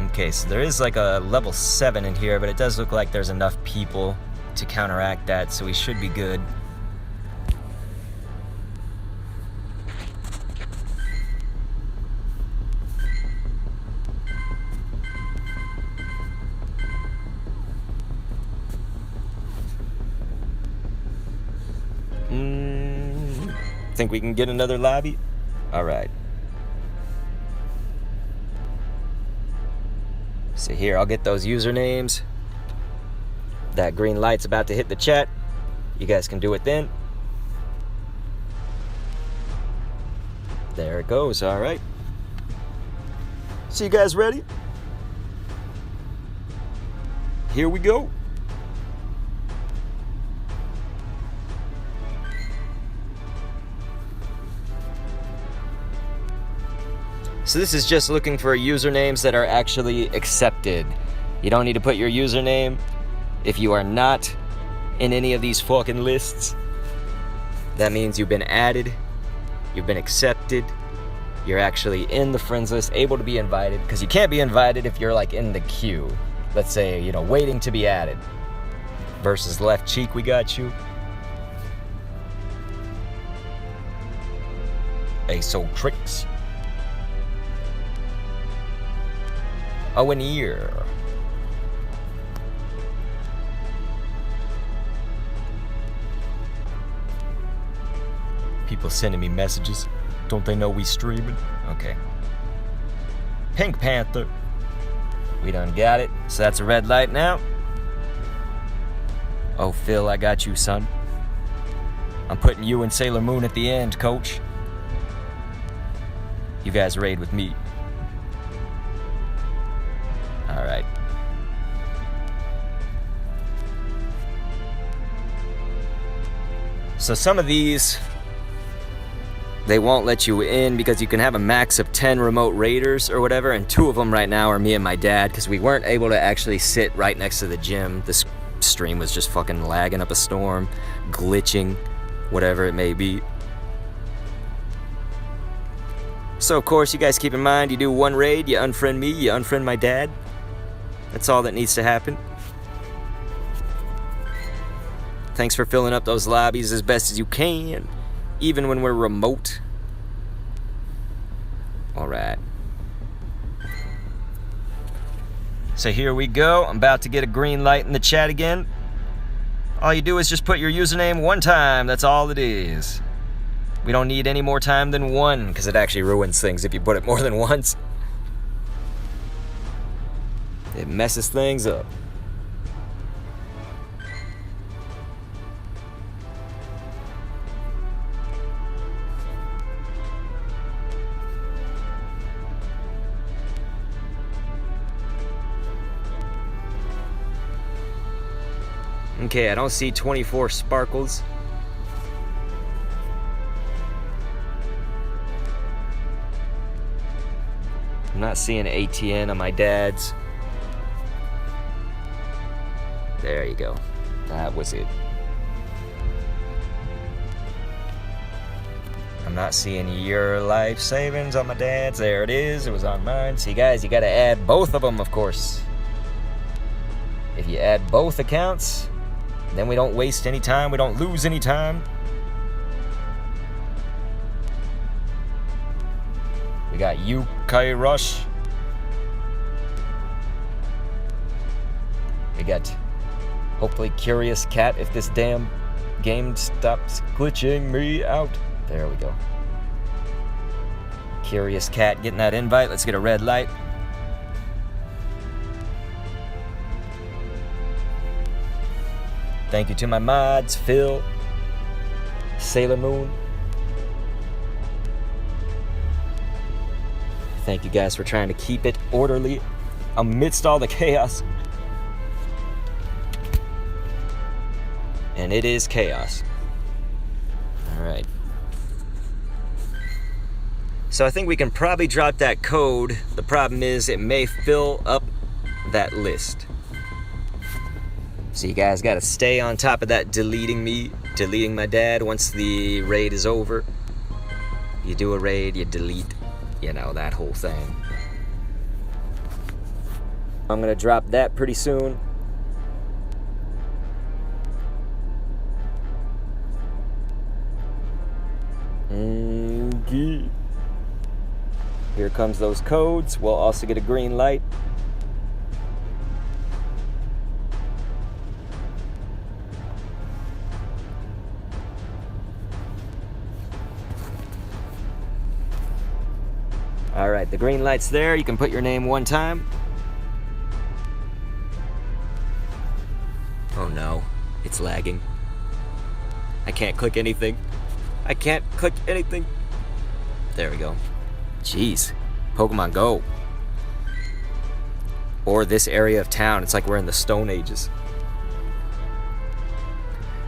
Okay, so there is like a level 7 in here, but it does look like there's enough people to counteract that, so we should be good. Think we can get another lobby? Alright. So here, I'll get those usernames. That green light's about to hit the chat. You guys can do it then. There it goes, alright. So you guys ready? Here we go. So this is just looking for usernames that are actually accepted. You don't need to put your username if you are not in any of these fucking lists. That means you've been added, you've been accepted, you're actually in the friends list, able to be invited, because you can't be invited if you're like in the queue. Let's say, you know, waiting to be added. Versus left cheek, we got you. Aso Tricks. Oh, an ear. People sending me messages. Don't they know we streaming? Okay. Pink Panther. We done got it. So that's a red light now. Oh, Phil, I got you, son. I'm putting you and Sailor Moon at the end, coach. You guys raid with me. Alright. So some of these, they won't let you in because you can have a max of 10 remote raiders or whatever, and 2 of them right now are me and my dad because we weren't able to actually sit right next to the gym. This stream was just fucking lagging up a storm, glitching, whatever it may be. So of course, you guys keep in mind, you do 1 raid, you unfriend me, you unfriend my dad. That's all that needs to happen. Thanks for filling up those lobbies as best as you can, even when we're remote. Alright. So here we go. I'm about to get a green light in the chat again. All you do is just put your username 1 time. That's all it is. We don't need any more time than 1, because it actually ruins things if you put it more than once. It messes things up. Okay, I don't see 24 sparkles. I'm not seeing ATN on my dad's. There you go. That was it. I'm not seeing your life savings on my dad's. There it is. It was on mine. See, guys, you got to add both of them, of course. If you add both accounts, then we don't waste any time. We don't lose any time. We got UK Rush. We got hopefully Curious Cat if this damn game stops glitching me out. There we go. Curious Cat getting that invite. Let's get a red light. Thank you to my mods, Phil, Sailor Moon. Thank you guys for trying to keep it orderly amidst all the chaos. And it is chaos. Alright. So I think we can probably drop that code. The problem is it may fill up that list. So you guys gotta stay on top of that deleting my dad once the raid is over. You do a raid, you delete, you know, that whole thing. I'm gonna drop that pretty soon. Here comes those codes. We'll also get a green light. Alright, the green light's there. You can put your name 1 time. Oh no, it's lagging. I can't click anything. I can't click anything. There we go. Jeez, Pokemon Go. Or this area of town. It's like we're in the Stone Ages.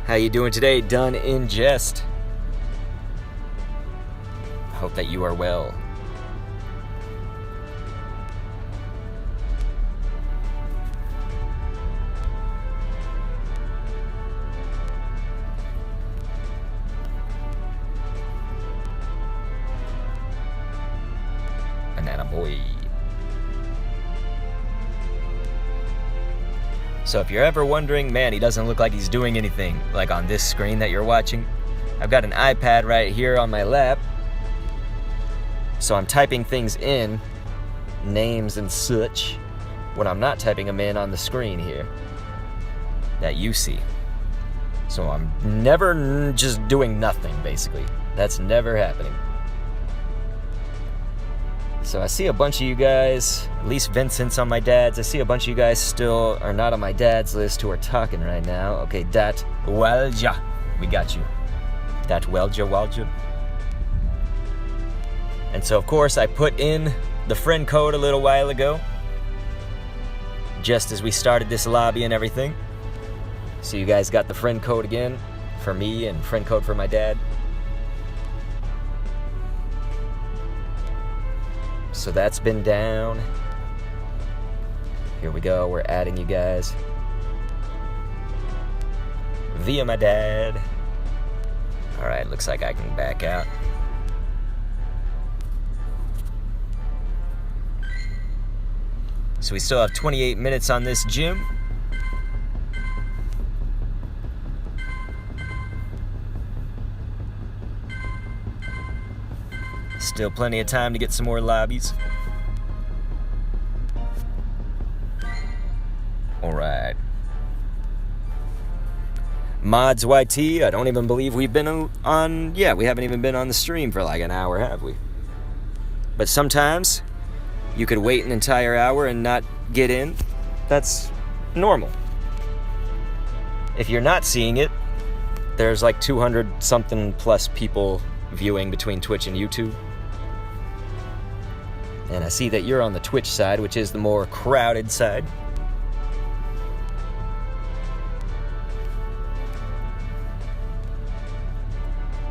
How you doing today? Done in jest. Hope that you are well. Banana boy. So if you're ever wondering, man, he doesn't look like he's doing anything, like on this screen that you're watching. I've got an iPad right here on my lap. So I'm typing things in, names and such, when I'm not typing them in on the screen here that you see. So I'm never just doing nothing, basically. That's never happening. So I see a bunch of you guys, at least Vincent's on my dad's. I see a bunch of you guys still are not on my dad's list who are talking right now. Okay, Dat Walja. We got you. Dat Walja. And so, of course, I put in the friend code a little while ago, just as we started this lobby and everything. So you guys got the friend code again. for me and friend code for my dad. So that's been down. Here we go, we're adding you guys via my dad. All right, looks like I can back out. So we still have 28 minutes on this gym. Still plenty of time to get some more lobbies. All right. Mods YT, I don't even believe we've been on, yeah, we haven't even been on the stream for like an hour, have we? But sometimes you could wait an entire hour and not get in. That's normal. If you're not seeing it, there's like 200 something plus people viewing between Twitch and YouTube. And I see that you're on the Twitch side, which is the more crowded side.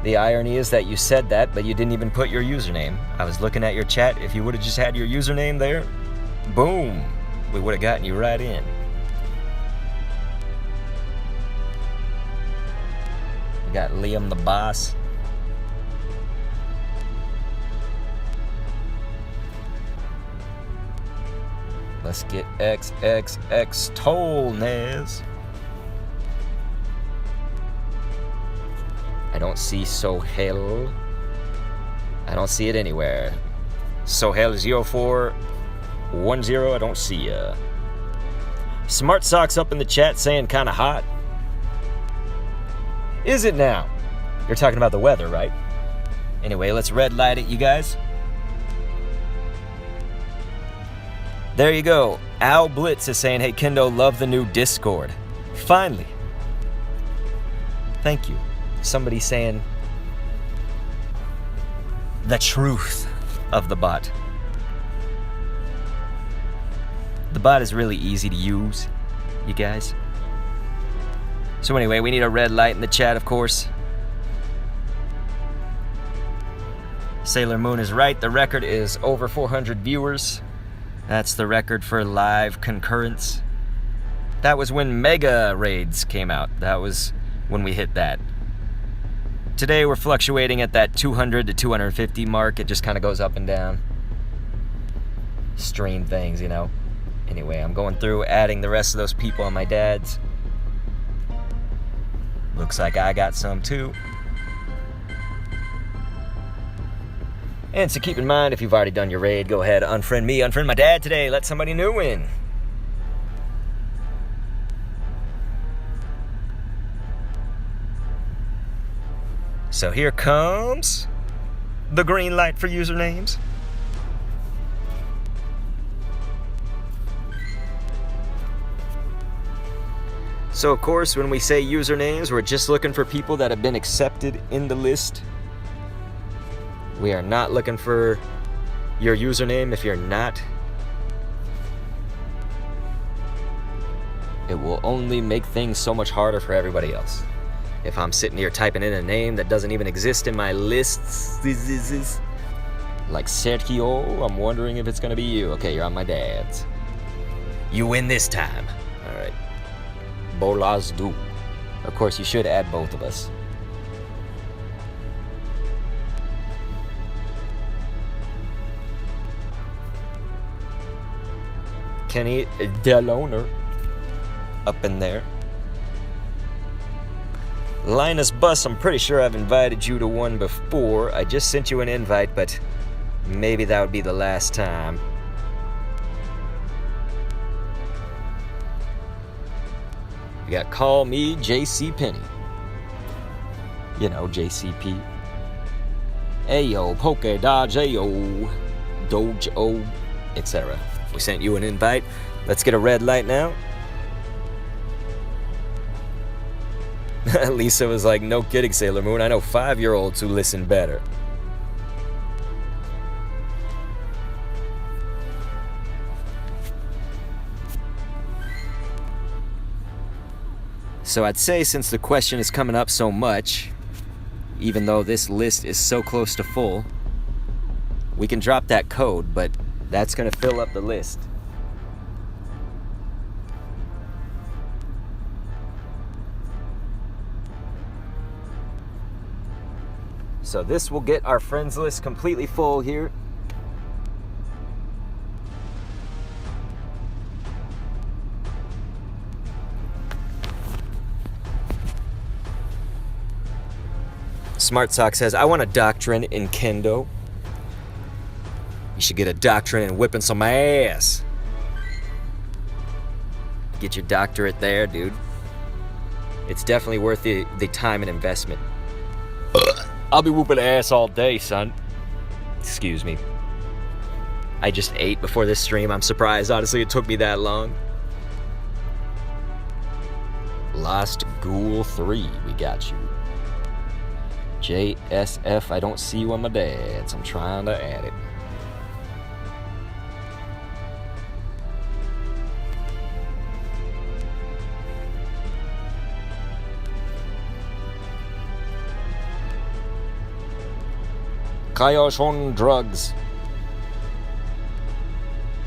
The irony is that you said that, but you didn't even put your username. I was looking at your chat. If you would have just had your username there, boom, we would have gotten you right in. You got Liam the boss. Let's get XXX toll, Nez. I don't see Sohel. I don't see it anywhere. Sohel 0410, I don't see ya. Smart Socks up in the chat saying kinda hot. Is it now? You're talking about the weather, right? Anyway, let's red light it, you guys. There you go. Al Blitz is saying, hey Kendo, love the new Discord. Finally. Thank you. Somebody saying the truth of the bot. The bot is really easy to use, you guys. So anyway, we need a red light in the chat, of course. Sailor Moon is right. The record is over 400 viewers. That's the record for live concurrence. That was when Mega Raids came out. That was when we hit that. Today we're fluctuating at that 200 to 250 mark. It just kind of goes up and down. Stream things, you know. Anyway, I'm going through adding the rest of those people on my dad's. Looks like I got some too. And so keep in mind, if you've already done your raid, go ahead, unfriend me, unfriend my dad today, let somebody new in. So here comes the green light for usernames. So of course, when we say usernames, we're just looking for people that have been accepted in the list. We are not looking for your username if you're not. It will only make things so much harder for everybody else. If I'm sitting here typing in a name that doesn't even exist in my lists, like Sergio, I'm wondering if it's gonna be you. Okay, you're on my dad's. You win this time. All right. Bolas do. Of course, you should add both of us. Kenny Deloner up in there. Linus Bus, I'm pretty sure I've invited you to one before. I just sent you an invite, but maybe that would be the last time. You got Call Me JC Penny. You know, JCP. Ayo, Poke Dodge, Ayo, Doge O, etc. We sent you an invite. Let's get a red light now. Lisa was like, no kidding, Sailor Moon. I know 5-year-olds who listen better. So I'd say since the question is coming up so much, even though this list is so close to full, we can drop that code, but that's going to fill up the list. So this will get our friends list completely full here. Smart Sock says, I want a doctorate in kendo. You should get a doctorate in whipping some ass. Get your doctorate there, dude. It's definitely worth the time and investment. I'll be whooping ass all day, son. Excuse me. I just ate before this stream. I'm surprised, honestly, it took me that long. Lost Ghoul 3, we got you. JSF, I don't see you on my dad's. I'm trying to add it. Chaos on drugs.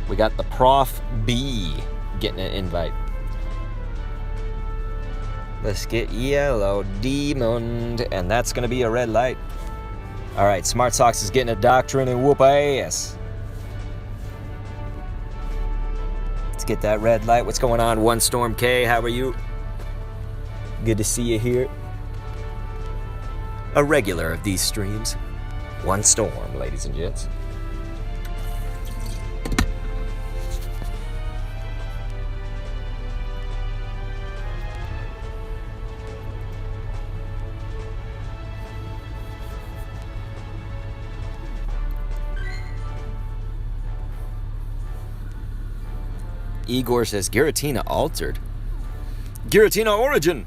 We got the Prof B getting an invite. Let's get Yellow Demon, and that's gonna be a red light. All right, Smart Socks is getting a doctrine and whoop ass. Let's get that red light. What's going on, One Storm K? How are you? Good to see you here. A regular of these streams. One Storm, ladies and gents. Igor says, Giratina altered. Giratina origin!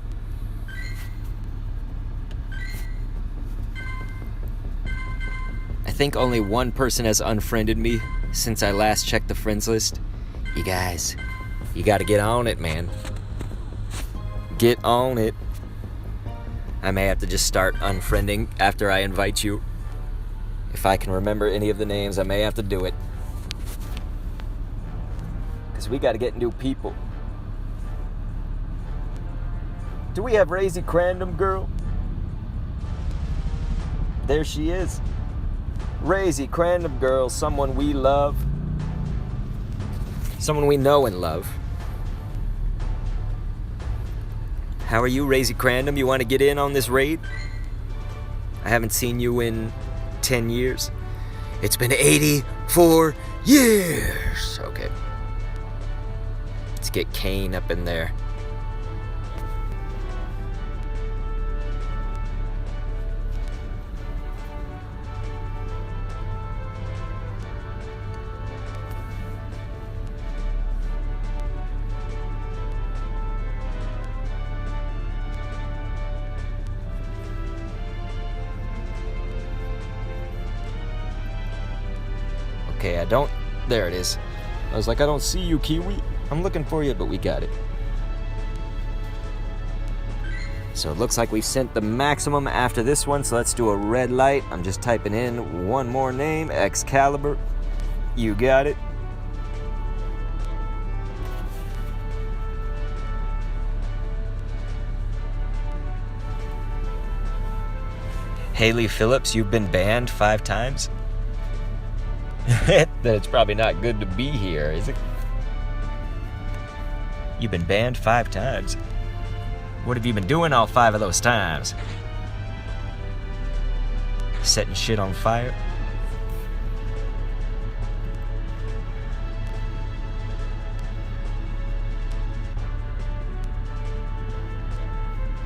I think only one person has unfriended me since I last checked the friends list. You guys, you gotta get on it, man. Get on it. I may have to just start unfriending after I invite you. If I can remember any of the names, I may have to do it. Because we gotta get new people. Do we have Razy Crandom Girl? There she is. Razy Crandom Girl, someone we love. Someone we know and love. How are you, Razy Crandom? You want to get in on this raid? I haven't seen you in 10 years. It's been 84 years. Okay. Let's get Kane up in there. Okay, I don't... There it is. I was like, I don't see you, Kiwi. I'm looking for you, but we got it. So it looks like we've sent the maximum after this one, so let's do a red light. I'm just typing in one more name, Excalibur. You got it. Haley Phillips, you've been banned 5 times? Then it's probably not good to be here, is it? You've been banned 5 times. What have you been doing all 5 of those times? Setting shit on fire?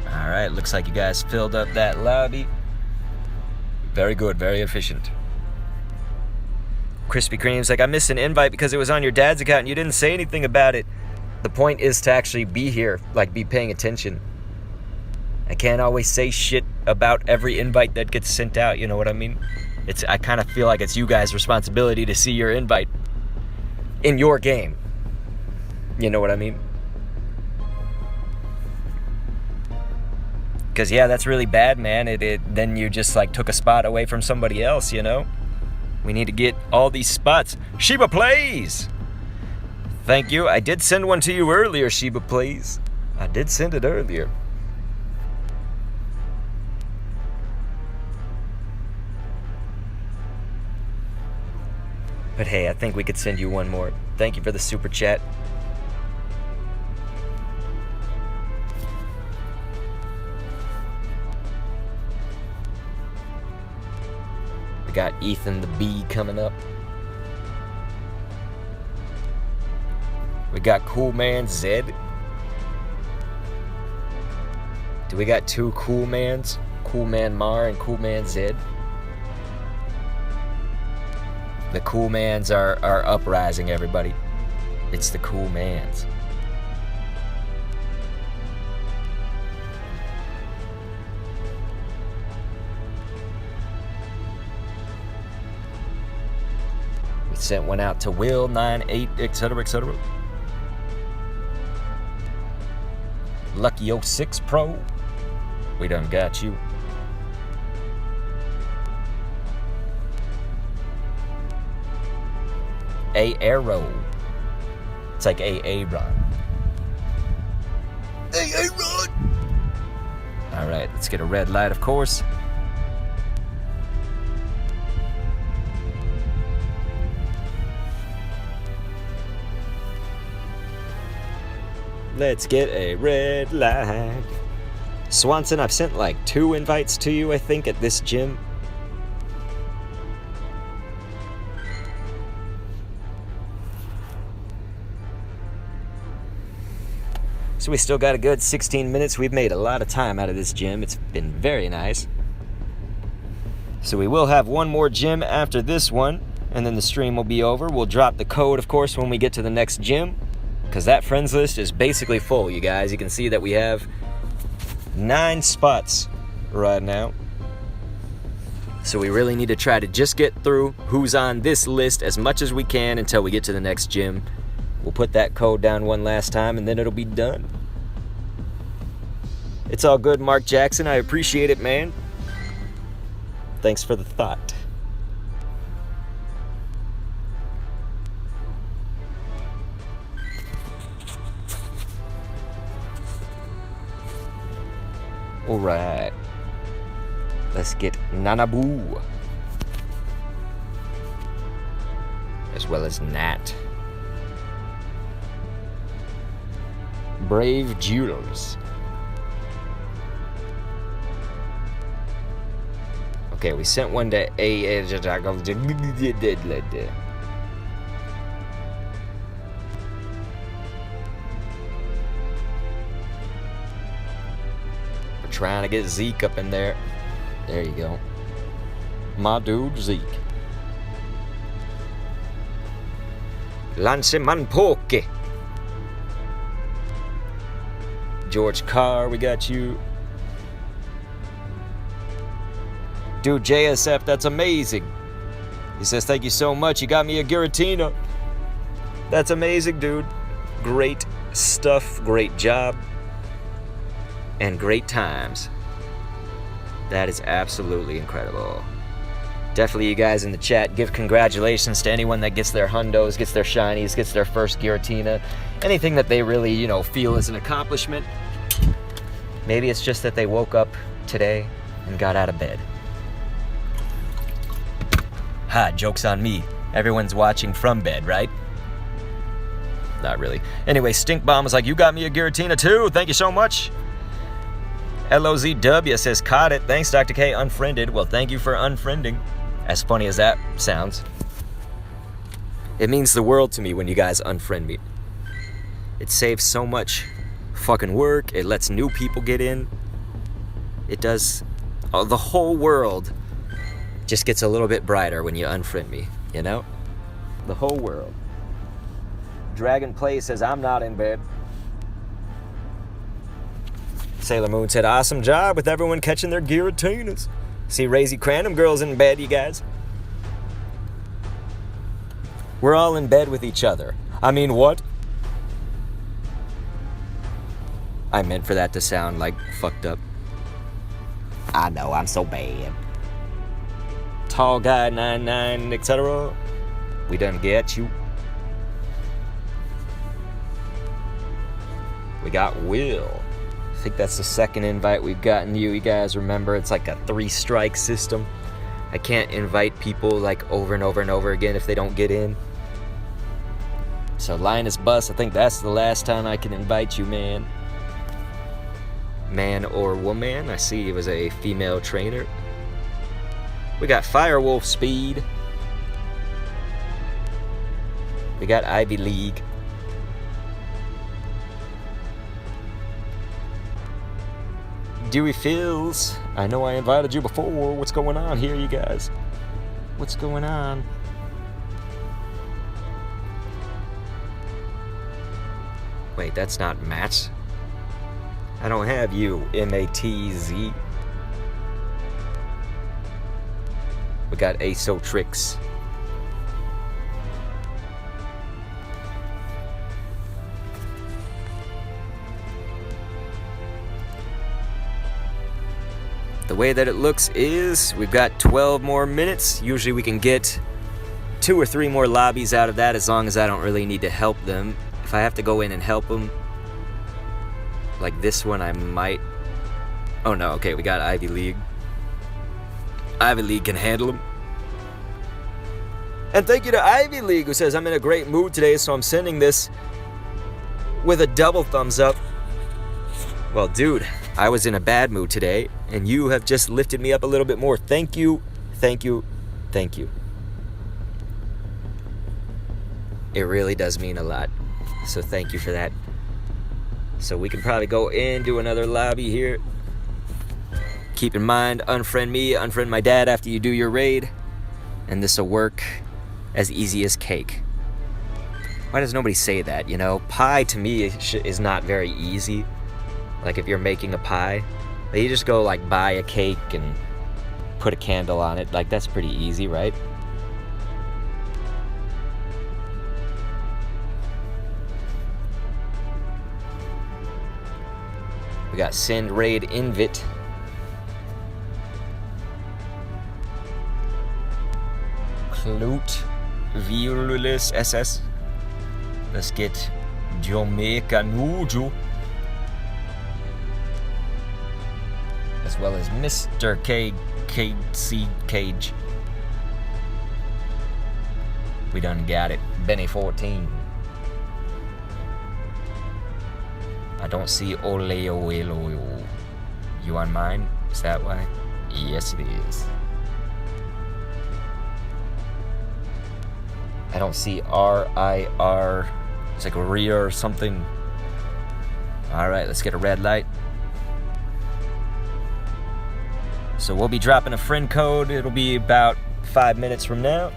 Alright, looks like you guys filled up that lobby. Very good, very efficient. Krispy Kreme's like, I missed an invite because it was on your dad's account and you didn't say anything about it. The point is to actually be here, like be paying attention. I can't always say shit about every invite that gets sent out, you know what I mean? I kind of feel like it's you guys' responsibility to see your invite in your game. You know what I mean? Because, yeah, that's really bad, man. Then you just, like, took a spot away from somebody else, you know? We need to get all these spots. Sheba Plays! Thank you. I did send one to you earlier, Sheba Plays. I did send it earlier. But hey, I think we could send you one more. Thank you for the super chat. We got Ethan the B coming up. We got Cool Man Zed. Do we got two Cool Mans? Cool Man Mar and Cool Man Zed? The Cool Mans are uprising, everybody. It's the Cool Mans. We sent one out to Will, 98, etc., etc. Lucky 06 Pro. We done got you. A Arrow. It's like A Ron. A Ron. All right, let's get a red light, of course. Let's get a red light. Swanson, I've sent like 2 invites to you, I think, at this gym. So we still got a good 16 minutes. We've made a lot of time out of this gym. It's been very nice. So we will have one more gym after this one, and then the stream will be over. We'll drop the code, of course, when we get to the next gym, because that friends list is basically full, you guys. You can see that we have 9 spots right now. So we really need to try to just get through who's on this list as much as we can until we get to the next gym. We'll put that code down one last time, and then it'll be done. It's all good, Mark Jackson. I appreciate it, man. Thanks for the thought. All right. Let's get Nanaboo. As well as Nat. Brave Jewelers. Okay, we sent one to A. We're trying to get Zeke up in there. There you go. My dude, Zeke. Lance Manpoke. George Carr, we got you. Dude, JSF, that's amazing. He says, thank you so much. You got me a Giratina. That's amazing, dude. Great stuff, great job, and great times. That is absolutely incredible. Definitely, you guys in the chat, give congratulations to anyone that gets their hundos, gets their shinies, gets their first Giratina. Anything that they really, feel is an accomplishment. Maybe it's just that they woke up today and got out of bed. Ha, joke's on me. Everyone's watching from bed, right? Not really. Anyway, Stink Bomb was like, you got me a Giratina too. Thank you so much. LOZW says, caught it. Thanks, Dr. K. Unfriended. Well, thank you for unfriending. As funny as that sounds. It means the world to me when you guys unfriend me. It saves so much fucking work. It lets new people get in. It does. The whole world just gets a little bit brighter when you unfriend me, you know? The whole world. Dragon Play says, I'm not in bed. Sailor Moon said, awesome job with everyone catching their Giratinas. See, Razy Cranham girl's in bed, you guys. We're all in bed with each other. I mean, what? I meant for that to sound like fucked up. I know, I'm so bad. Tall guy 99, etc. We done get you. We got Will. I think that's the second invite we've gotten you. You guys remember, it's like a 3-strike system. I can't invite people like over and over and over again if they don't get in. So Linus Bus, I think that's the last time I can invite you, man. Man or woman. I see it was a female trainer. We got Firewolf Speed. We got Ivy League. Dewey Phils. I know I invited you before. What's going on here, you guys? What's going on? Wait, that's not Matt. I don't have you, M-A-T-Z. We got Asotrix. The way that it looks is we've got 12 more minutes. Usually we can get 2 or 3 more lobbies out of that as long as I don't really need to help them. If I have to go in and help them, like this one, I might. Oh no, okay, we got Ivy League. Ivy League can handle them. And thank you to Ivy League, who says, I'm in a great mood today, so I'm sending this with a double thumbs up. Well, dude, I was in a bad mood today, and you have just lifted me up a little bit more. Thank you, thank you, thank you. It really does mean a lot. So thank you for that. So we can probably go in, do another lobby here. Keep in mind, unfriend me, unfriend my dad after you do your raid. And this will work as easy as cake. Why does nobody say that, you know? Pie to me is not very easy. Like if you're making a pie, you just go like buy a cake and put a candle on it. Like that's pretty easy, right? We got Send Raid Invite. Clute Violus SS. Let's get Jamaica Nuju. As well as Mr. KC Cage. We done got it. Benny 14. I don't see Oleoelo. You on mine? Is that why? Yes, it is. I don't see R-I-R. It's like Ria or something. Alright, let's get a red light. So we'll be dropping a friend code. It'll be about 5 minutes from now.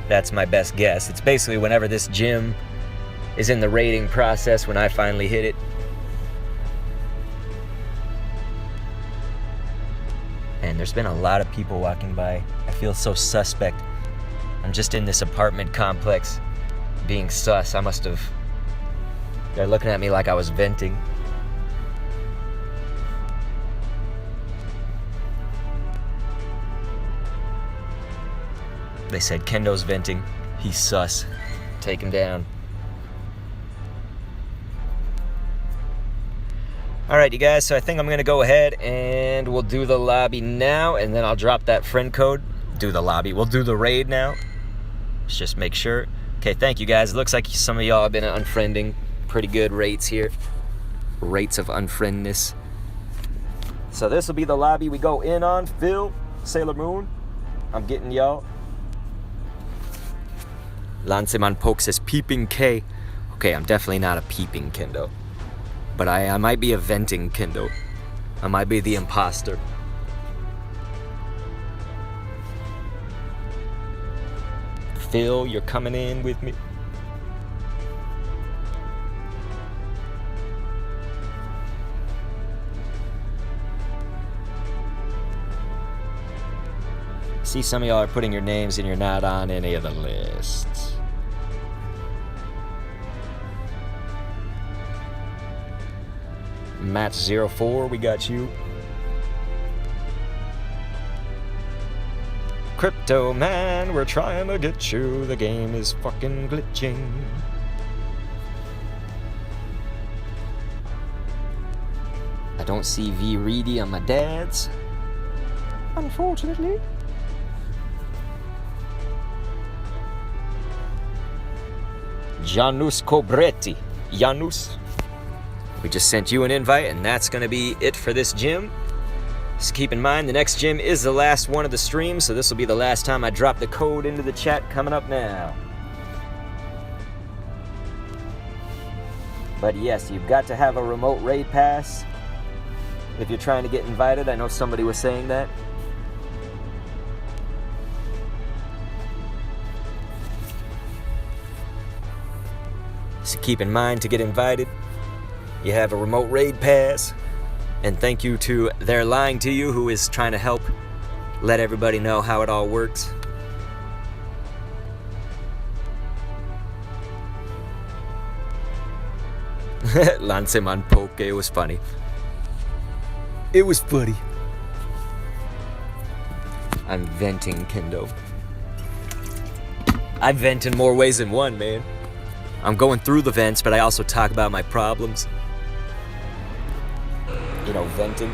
That's my best guess. It's basically whenever this gym is in the rating process, when I finally hit it. And there's been a lot of people walking by. I feel so suspect. I'm just in this apartment complex being sus. I must have... They're looking at me like I was venting. They said Kendo's venting. He's sus. Take him down. Alright, you guys, so I think I'm going to go ahead and we'll do the lobby now, and then I'll drop that friend code. Do the lobby. We'll do the raid now. Let's just make sure. Okay, thank you, guys. It looks like some of y'all have been unfriending. Pretty good rates here. Rates of unfriendness. So this will be the lobby we go in on. Phil, Sailor Moon, I'm getting y'all. Lanceman Poke says Peeping K. Okay, I'm definitely not a peeping Kendo. But I might be a venting Kendo. I might be the imposter. Phil, you're coming in with me. See, some of y'all are putting your names and you're not on any of the lists. Match 04, we got you. Crypto man, we're trying to get you. The game is fucking glitching. I don't see V Reedy on my dad's, unfortunately. Janus Cobretti. Janus, we just sent you an invite, and that's going to be it for this gym. Just keep in mind, the next gym is the last one of the stream, so this will be the last time I drop the code into the chat coming up now. But yes, you've got to have a remote raid pass if you're trying to get invited. I know somebody was saying that. So keep in mind, to get invited, you have a remote raid pass. And thank you to They're Lying to You, who is trying to help let everybody know how it all works. Lanceman Poke, it was funny. It was funny. I'm venting, Kendo. I vent in more ways than one, man. I'm going through the vents, but I also talk about my problems. You know, venting.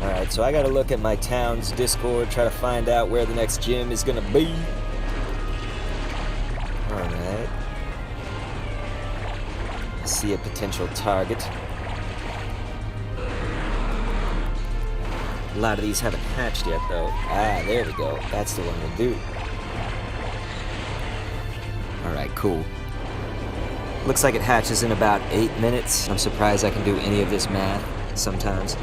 Alright, so I gotta look at my town's Discord, try to find out where the next gym is gonna be. Alright. I see a potential target. A lot of these haven't hatched yet, though. Ah, there we go. That's the one to do. Alright, cool. Looks like it hatches in about 8 minutes. I'm surprised I can do any of this math sometimes.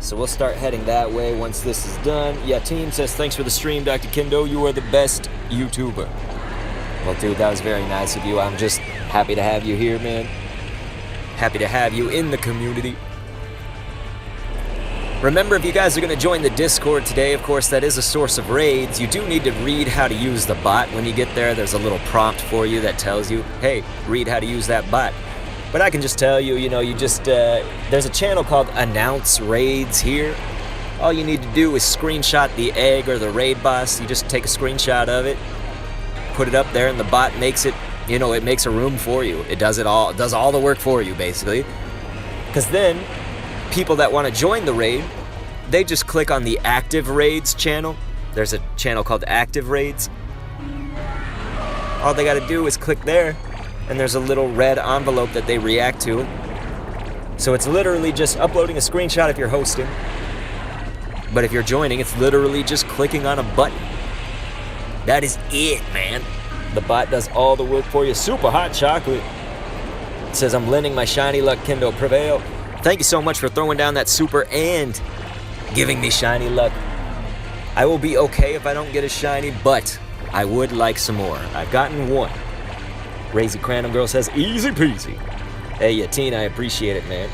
So we'll start heading that way once this is done. Yeah, team says, thanks for the stream, Dr. Kendo. You are the best YouTuber. Well, dude, that was very nice of you. I'm just happy to have you here, man. Happy to have you in the community. Remember, if you guys are going to join the Discord today, of course, that is a source of raids. You do need to read how to use the bot when you get there. There's a little prompt for you that tells you, hey, read how to use that bot. But I can just tell you, you know, you just, there's a channel called Announce Raids here. All you need to do is screenshot the egg or the raid boss. You just take a screenshot of it, put it up there, and the bot makes it, you know, it makes a room for you. It does it all. It does all the work for you, basically. Because then people that want to join the raid, they just click on the Active Raids channel. There's a channel called Active Raids. All they got to do is click there, and there's a little red envelope that they react to. So it's literally just uploading a screenshot if you're hosting. But if you're joining, it's literally just clicking on a button. That is it, man. The bot does all the work for you. Super hot chocolate. It says, I'm lending my shiny luck, Kendo Prevail. Thank you so much for throwing down that super and giving me shiny luck. I will be okay if I don't get a shiny, but I would like some more. I've gotten one. Razy Crandom Girl says, easy peasy. Hey, Yateen, I appreciate it, man.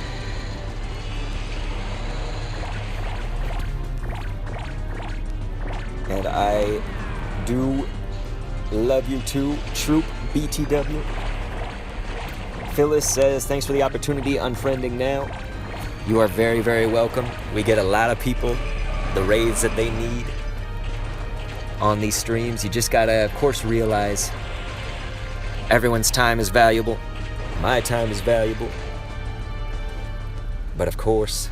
And I do love you too, Troop BTW. Phyllis says, thanks for the opportunity, unfriending now. You are very, very welcome. We get a lot of people the raids that they need on these streams. You just gotta, of course, realize everyone's time is valuable. My time is valuable. But of course,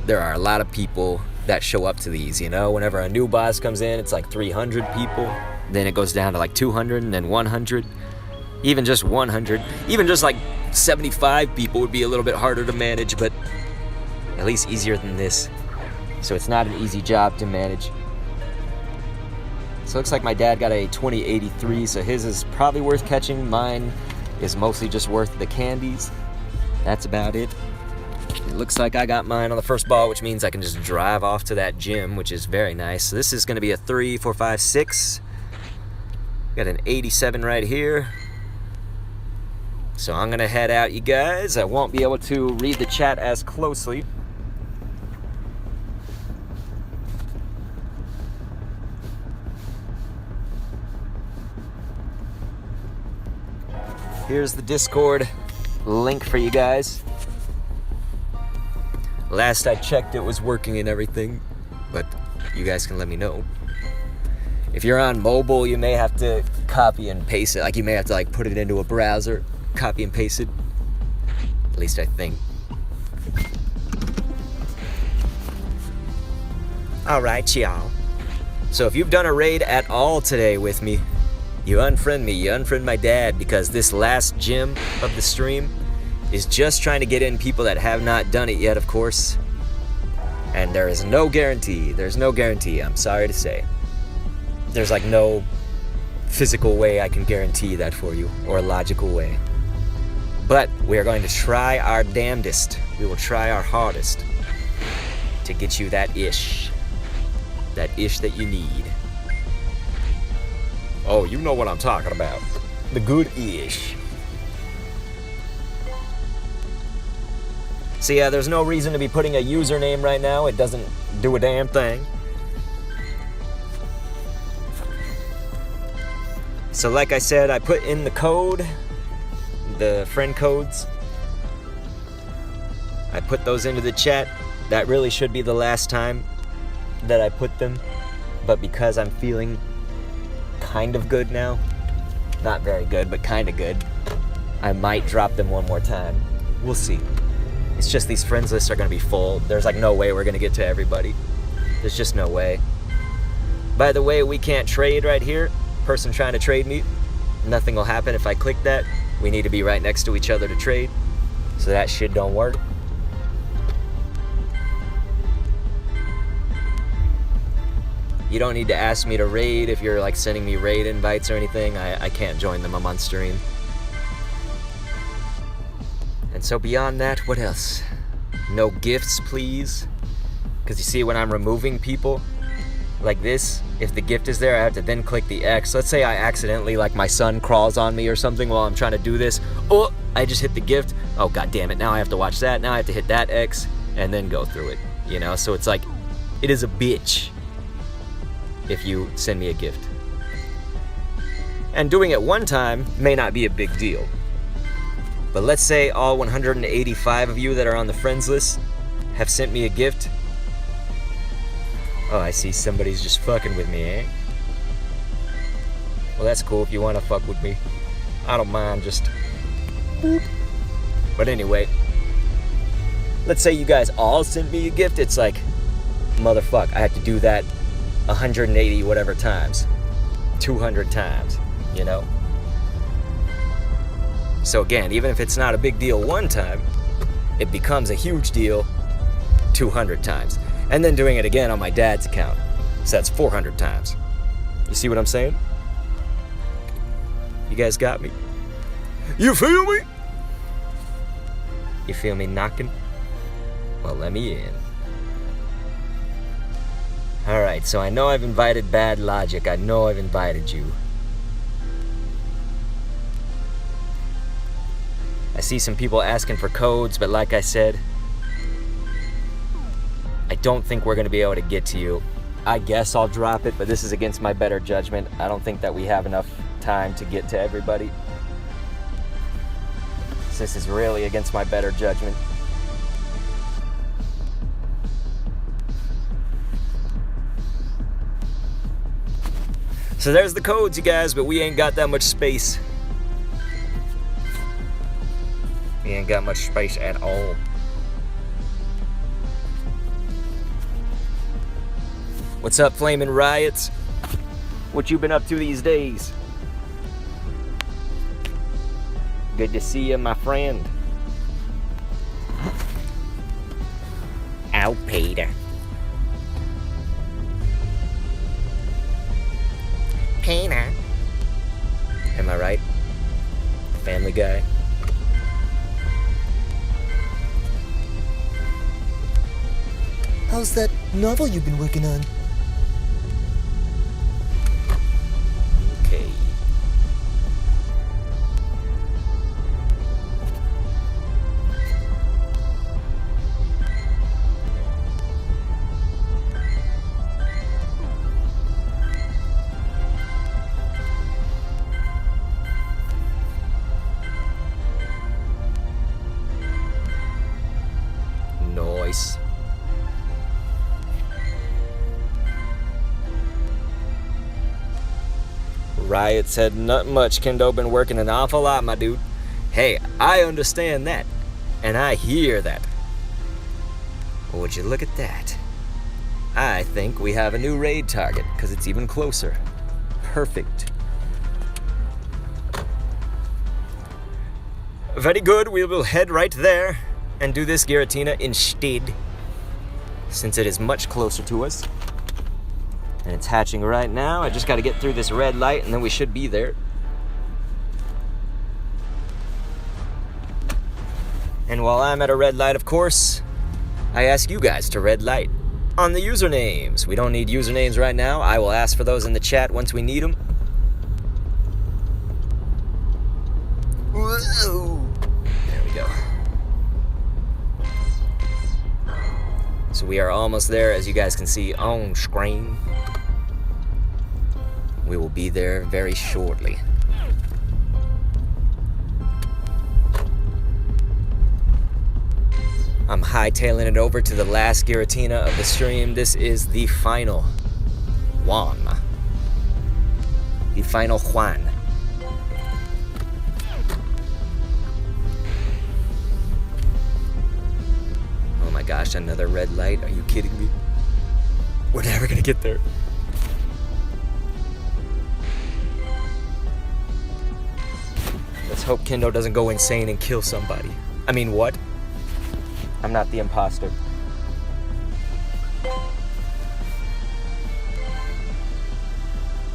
there are a lot of people that show up to these, you know? Whenever a new boss comes in, it's like 300 people. Then it goes down to like 200 and then 100. Even just 100, even just like 75 people would be a little bit harder to manage, but at least easier than this. So it's not an easy job to manage. So it looks like my dad got a 2083, so his is probably worth catching. Mine is mostly just worth the candies. That's about it. It looks like I got mine on the first ball, which means I can just drive off to that gym, which is very nice. So this is going to be a 3, 4, 5, 6. Got an 87 right here. So I'm gonna head out, you guys. I won't be able to read the chat as closely. Here's the Discord link for you guys. Last I checked, it was working and everything, but you guys can let me know. If you're on mobile, you may have to copy and paste it. Like, you may have to, like, put it into a browser, copy and paste it. At least I think. Alright, y'all. So if you've done a raid at all today with me, you unfriend me, you unfriend my dad, because this last gym of the stream is just trying to get in people that have not done it yet, of course. And there is no guarantee. There's no guarantee, I'm sorry to say. There's like no physical way I can guarantee that for you, or a logical way. But we are going to try our damnedest. We will try our hardest to get you that ish. That ish that you need. Oh, you know what I'm talking about. The good ish. So yeah, there's no reason to be putting a username right now. It doesn't do a damn thing. So like I said, I put in the code, the friend codes. I put those into the chat. That really should be the last time that I put them. But because I'm feeling kind of good now, not very good, but kind of good, I might drop them one more time. We'll see. It's just these friends lists are going to be full. There's like no way we're going to get to everybody. There's just no way. By the way, we can't trade right here. Person trying to trade me, nothing will happen if I click that. We need to be right next to each other to trade. So that shit don't work. You don't need to ask me to raid if you're like sending me raid invites or anything. I can't join them. I'm on stream. And so beyond that, what else? No gifts, please. Because you see, when I'm removing people like this, if the gift is there, I have to then click the X. Let's say I accidentally, like, my son crawls on me or something while I'm trying to do this. Oh, I just hit the gift. Oh, god damn it. Now I have to watch that. Now I have to hit that X and then go through it. You know, so it's like, it is a bitch if you send me a gift. And doing it one time may not be a big deal. But let's say all 185 of you that are on the friends list have sent me a gift. Oh, I see somebody's just fucking with me, eh? Well, that's cool if you want to fuck with me. I don't mind, just boop. But anyway, let's say you guys all sent me a gift. It's like, motherfuck, I have to do that 180 whatever times. 200 times, you know? So again, even if it's not a big deal one time, it becomes a huge deal 200 times. And then doing it again on my dad's account. So that's 400 times. You see what I'm saying? You guys got me? You feel me? You feel me knocking? Well, let me in. Alright, so I know I've invited Bad Logic. I know I've invited you. I see some people asking for codes, but like I said, I don't think we're going to be able to get to you. I guess I'll drop it, but this is against my better judgment. I don't think that we have enough time to get to everybody. So this is really against my better judgment. So there's the codes, you guys, but we ain't got that much space. We ain't got much space at all. What's up, Flamin' Riots? What you been up to these days? Good to see you, my friend. Ow, Peter. Peter. Am I right? Family Guy. How's that novel you've been working on? Okay. choice. Riot said, not much, Kendo. Been working an awful lot, my dude. Hey, I understand that. And I hear that. But would you look at that? I think we have a new raid target, because it's even closer. Perfect. Very good, we will head right there and do this Giratina instead, since it is much closer to us. And it's hatching right now. I just got to get through this red light and then we should be there. And while I'm at a red light, of course, I ask you guys to red light on the usernames. We don't need usernames right now. I will ask for those in the chat once we need them. Whoa. There we go. So we are almost there, as you guys can see on screen. We will be there very shortly. I'm hightailing it over to the last Giratina of the stream. This is the final one. The final Juan. Oh my gosh, another red light. Are you kidding me? We're never gonna get there. Let's hope Kendo doesn't go insane and kill somebody. I mean, what? I'm not the imposter.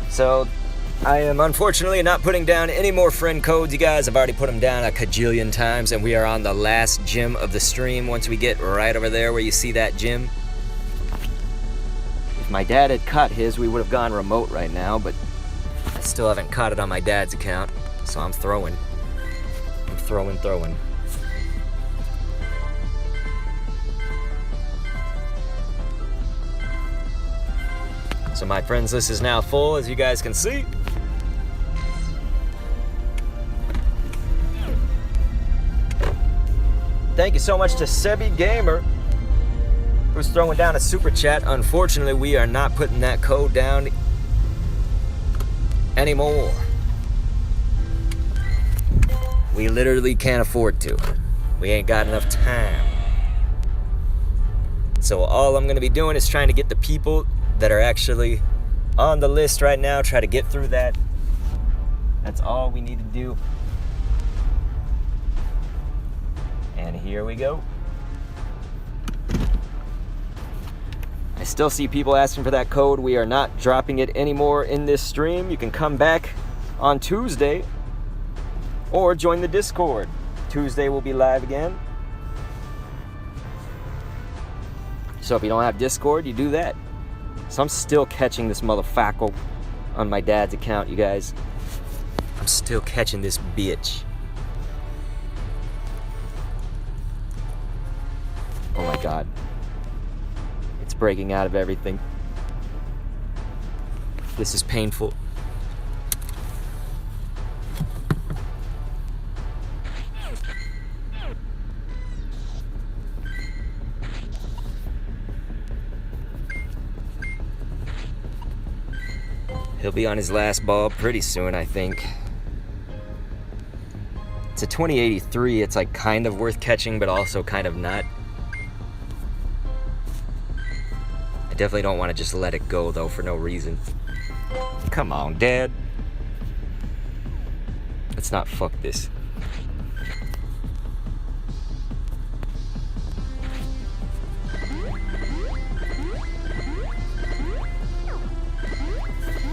So, I am unfortunately not putting down any more friend codes, you guys. I've already put them down a cajillion times, and we are on the last gym of the stream. Once we get right over there where you see that gym. If my dad had caught his, we would have gone remote right now, but I still haven't caught it on my dad's account, so I'm throwing. I'm throwing. So my friends list is now full, as you guys can see. Thank you so much to Sebi Gamer, who's throwing down a super chat. Unfortunately, we are not putting that code down anymore. We literally can't afford to. We ain't got enough time. So all I'm gonna be doing is trying to get the people that are actually on the list right now, try to get through that. That's all we need to do. And here we go. I still see people asking for that code. We are not dropping it anymore in this stream. You can come back on Tuesday or join the Discord. Tuesday will be live again. So if you don't have Discord, you do that. So I'm still catching this motherfucker on my dad's account, you guys. I'm still catching this bitch. Oh my god. It's breaking out of everything. This is painful. He'll be on his last ball pretty soon, I think. It's a 2083. It's like kind of worth catching, but also kind of not. I definitely don't want to just let it go, though, for no reason. Come on, Dad. Let's not fuck this.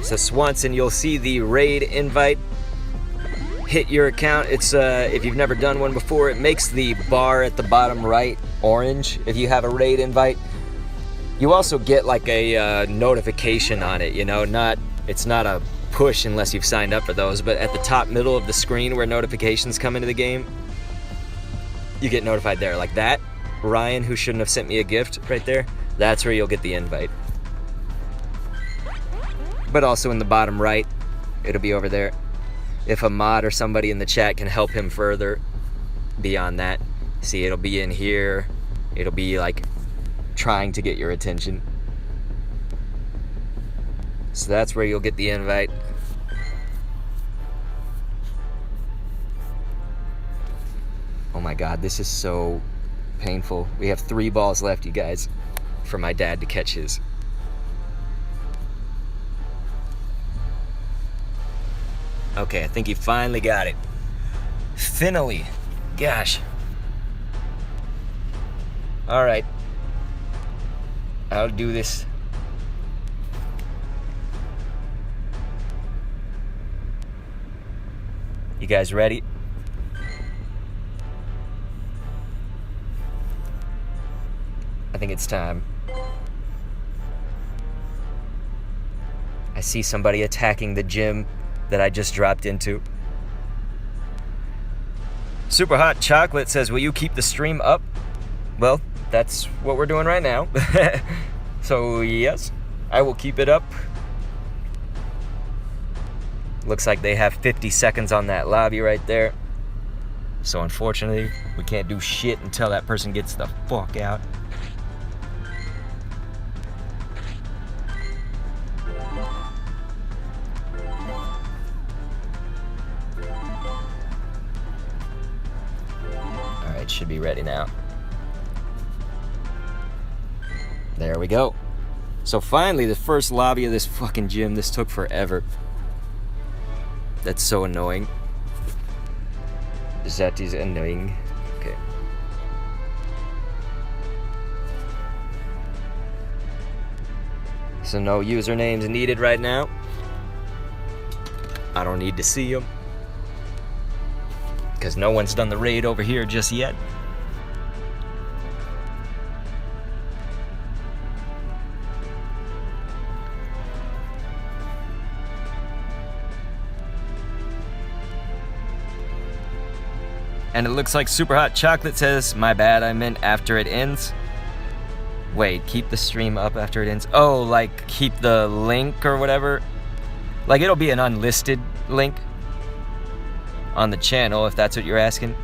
So Swanson, you'll see the raid invite hit your account. It's if you've never done one before, it makes the bar at the bottom right orange if you have a raid invite. You also get like a notification on it, you know, it's not a push unless you've signed up for those, but at the top middle of the screen where notifications come into the game, you get notified there like that. Ryan, who shouldn't have sent me a gift right there, that's where you'll get the invite. But also in the bottom right, it'll be over there. If a mod or somebody in the chat can help him further beyond that, see, it'll be in here. It'll be like trying to get your attention. So that's where you'll get the invite. Oh my God, this is so painful. We have 3 balls left, you guys, for my dad to catch his. Okay, I think he finally got it. Finally. Gosh. All right. I'll do this. You guys ready? I think it's time. I see somebody attacking the gym that I just dropped into. Super Hot Chocolate says, will you keep the stream up? Well, that's what we're doing right now. So yes, I will keep it up. Looks like they have 50 seconds on that lobby right there. So unfortunately, we can't do shit until that person gets the fuck out. Alright, should be ready now. There we go. So finally, the first lobby of this fucking gym. This took forever. That's so annoying. That is annoying. Okay. So no usernames needed right now. I don't need to see them, because no one's done the raid over here just yet. And it looks like Super Hot Chocolate says, my bad, I meant after it ends. Wait, keep the stream up after it ends? Oh, like keep the link or whatever? Like it'll be an unlisted link on the channel if that's what you're asking.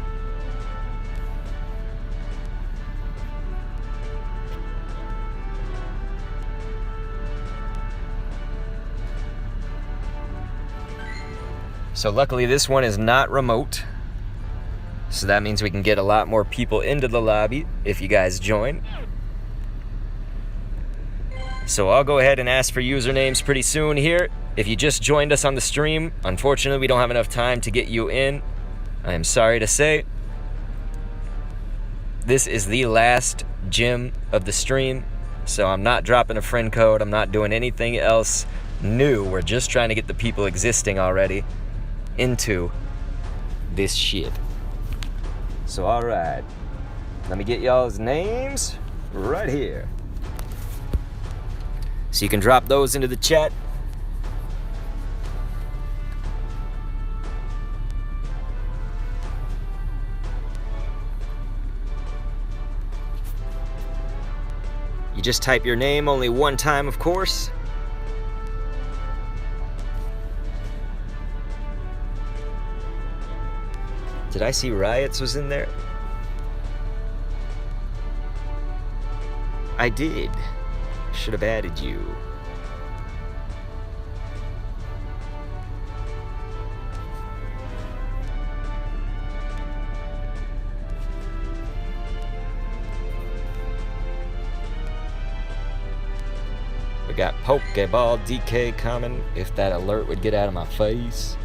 So luckily this one is not remote. So that means we can get a lot more people into the lobby if you guys join. So I'll go ahead and ask for usernames pretty soon here. If you just joined us on the stream, unfortunately we don't have enough time to get you in. I am sorry to say. This is the last gym of the stream, so I'm not dropping a friend code. I'm not doing anything else new. We're just trying to get the people existing already into this shit. So alright, let me get y'all's names right here. So you can drop those into the chat. You just type your name only one time, of course. Did I see Riots was in there? I did. Should have added you. We got Pokeball DK coming, if that alert would get out of my face.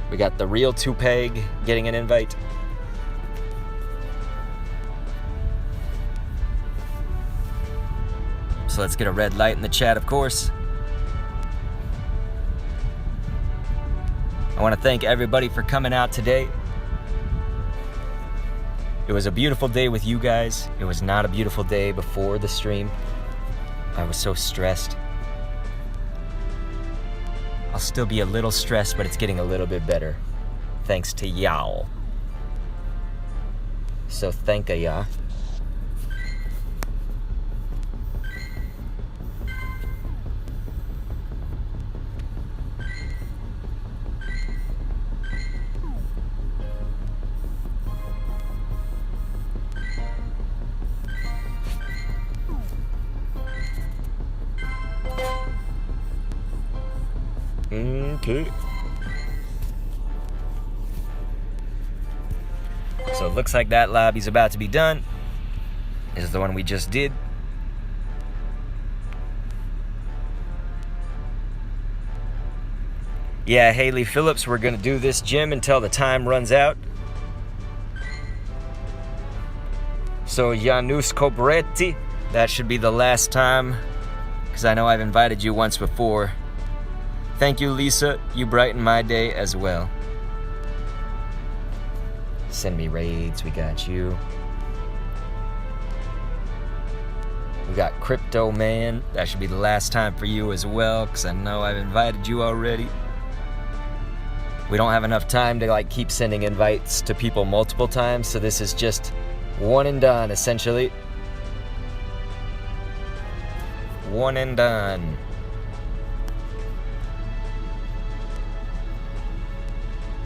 We got the real 2Peg getting an invite. So let's get a red light in the chat, of course. I want to thank everybody for coming out today. It was a beautiful day with you guys. It was not a beautiful day before the stream. I was so stressed. I'll still be a little stressed, but it's getting a little bit better. Thanks to y'all. So thank ya. K. So it looks like that lobby's about to be done. This is the one we just did. Yeah, Haley Phillips, we're gonna do this gym until the time runs out. So Janusz Kobretti, that should be the last time, because I know I've invited you once before. Thank you, Lisa. You brighten my day as well. Send me raids, we got you. We got Crypto Man. That should be the last time for you as well, because I know I've invited you already. We don't have enough time to like keep sending invites to people multiple times, so this is just one and done, essentially. One and done.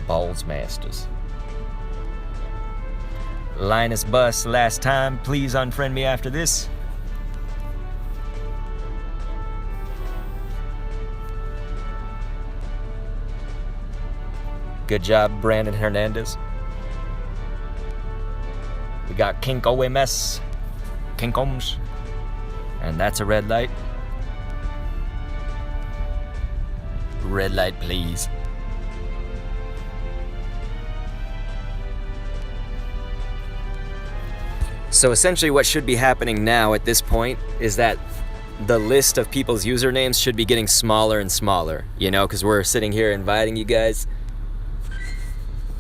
Balls Masters. Linus Bus, last time. Please unfriend me after this. Good job, Brandon Hernandez. We got Kinko MS. Kinkoms. And that's a red light. Red light, please. So essentially what should be happening now at this point is that the list of people's usernames should be getting smaller and smaller, you know, because we're sitting here inviting you guys,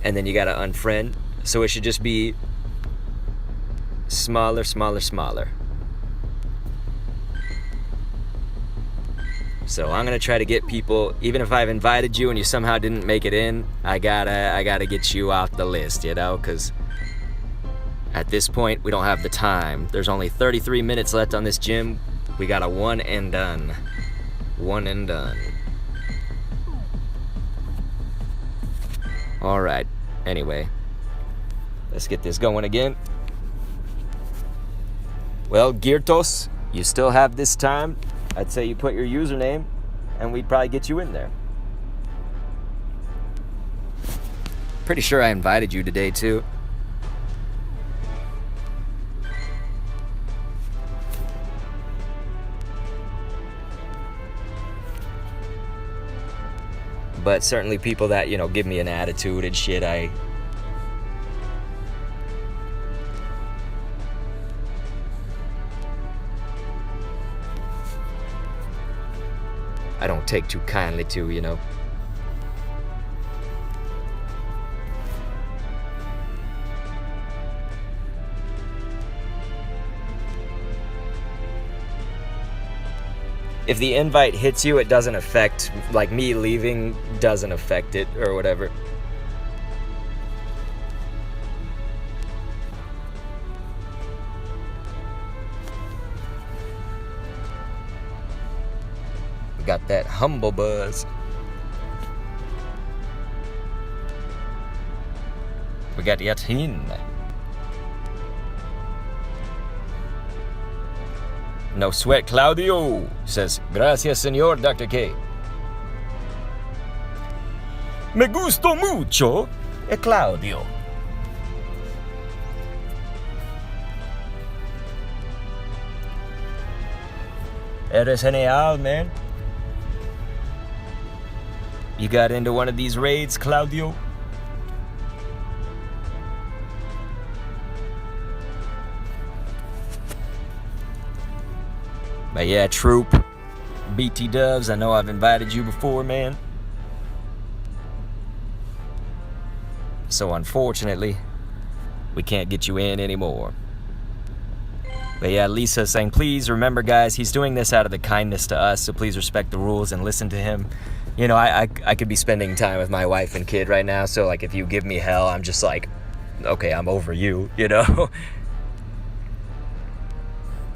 and then you gotta unfriend. So it should just be smaller, smaller, smaller. So I'm gonna try to get people, even if I've invited you and you somehow didn't make it in, I gotta get you off the list, you know, because at this point we don't have the time. There's only 33 minutes left on this gym. We got a one and done. One and done. All right, anyway, let's get this going again. Well, Girtos, you still have this time. I'd say you put your username and we'd probably get you in there. Pretty sure I invited you today too. But certainly people that, you know, give me an attitude and shit, I don't take too kindly to, you know. If the invite hits you, it doesn't affect, like me leaving doesn't affect it or whatever. We got that humble buzz. We got Yatin. No sweat, Claudio, says, gracias, señor Dr. K. Me gusto mucho, Claudio. Eres genial, man. You got into one of these raids, Claudio? But yeah, Troop, BT Dubs, I know I've invited you before, man. So unfortunately, we can't get you in anymore. But yeah, Lisa saying, please remember, guys, he's doing this out of the kindness to us, so please respect the rules and listen to him. You know, I could be spending time with my wife and kid right now, so like if you give me hell, I'm just like, okay, I'm over you, you know?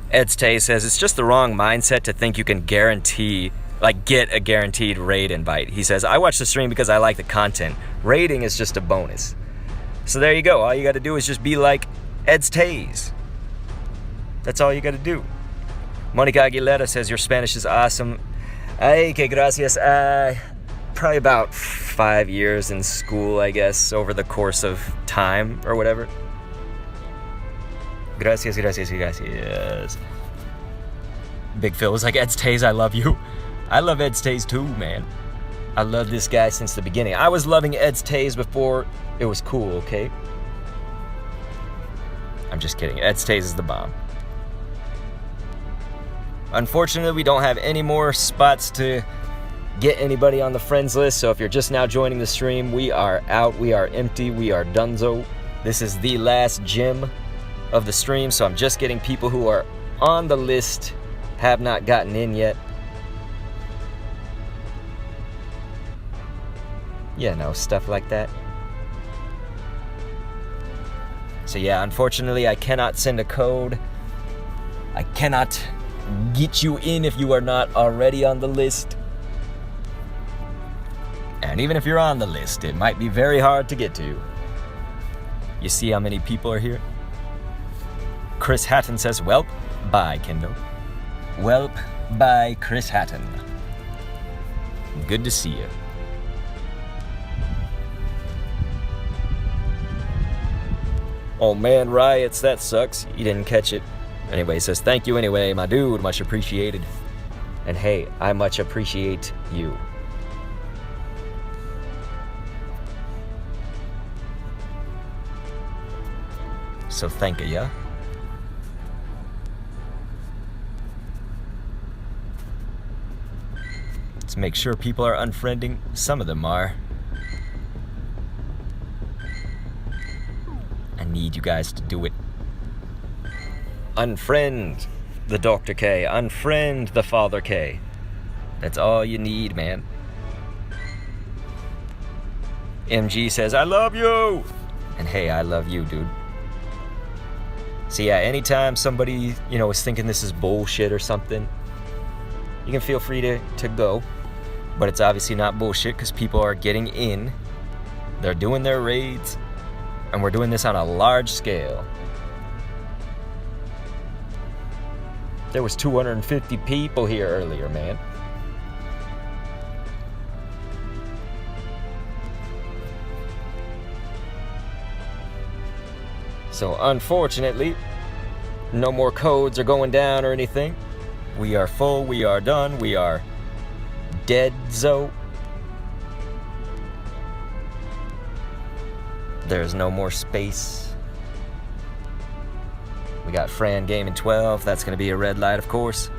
Ed Stay says, it's just the wrong mindset to think you can guarantee, like get a guaranteed raid invite. He says, I watch the stream because I like the content. Raiding is just a bonus. So there you go. All you got to do is just be like Ed Stays. That's all you got to do. Monica Aguilera says, your Spanish is awesome. Ay, que gracias. probably about 5 years in school, I guess, over the course of time or whatever. Gracias. Big Phil was like, Ed Stays, I love you. I love Ed Stays too, man. I love this guy since the beginning. I was loving Ed Stays before it was cool, okay? I'm just kidding. Ed Stays is the bomb. Unfortunately, we don't have any more spots to get anybody on the friends list, so if you're just now joining the stream, we are out, we are empty, we are donezo. This is the last gym of the stream, so I'm just getting people who are on the list, have not gotten in yet. You know, stuff like that. So yeah, unfortunately, I cannot send a code. I cannot get you in if you are not already on the list. And even if you're on the list, it might be very hard to get to. You see how many people are here? Chris Hatton says, welp, bye, Kendall. Welp, bye, Chris Hatton. Good to see you. Oh man, Riots, that sucks. You didn't catch it. Anyway, he says, thank you anyway, my dude, much appreciated. And hey, I much appreciate you. So thank you. Let's make sure people are unfriending. Some of them are. I need you guys to do it. Unfriend the Dr. K. Unfriend the Father K. That's all you need, man. MG says, I love you! And hey, I love you, dude. So yeah, anytime somebody, is thinking this is bullshit or something, you can feel free to go. But it's obviously not bullshit because people are getting in. They're doing their raids. And we're doing this on a large scale. There was 250 people here earlier, man. So unfortunately, no more codes are going down or anything. We are full, we are done, we are dead-zo. There's no more space. We got Fran Game in 12. That's going to be a red light, of course.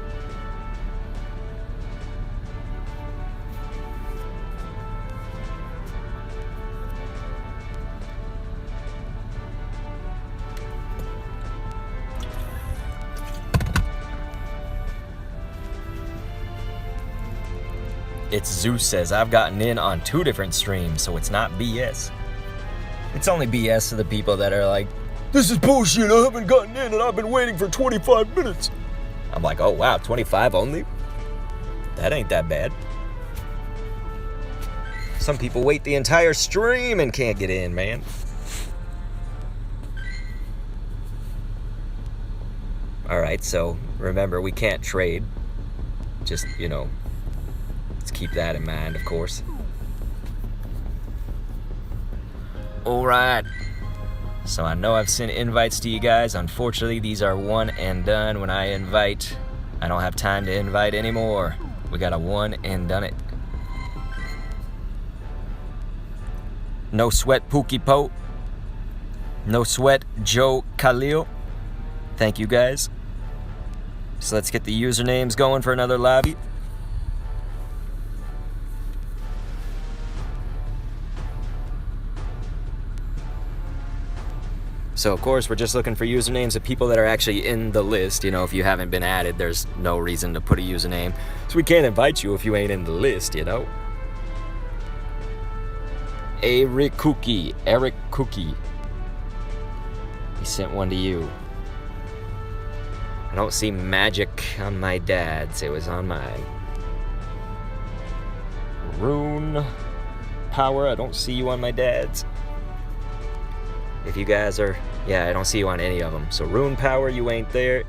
It's Zeus says, I've gotten in on 2 different streams, so it's not BS. It's only BS to the people that are like, this is bullshit, I haven't gotten in and I've been waiting for 25 minutes. I'm like, oh wow, 25 only? That ain't that bad. Some people wait the entire stream and can't get in, man. Alright, so remember, we can't trade. Just, let's keep that in mind, of course. Alright. So I know I've sent invites to you guys. Unfortunately, these are one and done. When I invite, I don't have time to invite anymore. We got a one and done it. No sweat, Pookie Po. No sweat, Joe Khalil. Thank you guys. So let's get the usernames going for another lobby. So of course, we're just looking for usernames of people that are actually in the list. If you haven't been added, there's no reason to put a username. So we can't invite you if you ain't in the list, Eric Cookie. He sent one to you. I don't see magic on my dad's, it was on mine. Rune Power, I don't see you on my dad's. If you guys are, I don't see you on any of them. So Rune Power, you ain't there.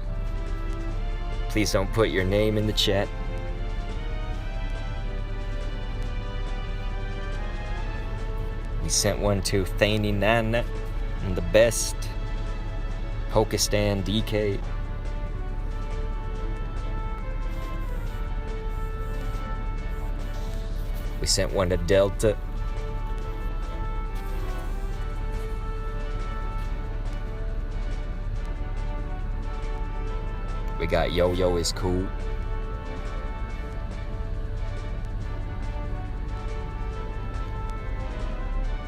Please don't put your name in the chat. We sent one to Thani Nana and the best. Pokistan DK. We sent one to Delta. We got Yo-Yo is cool.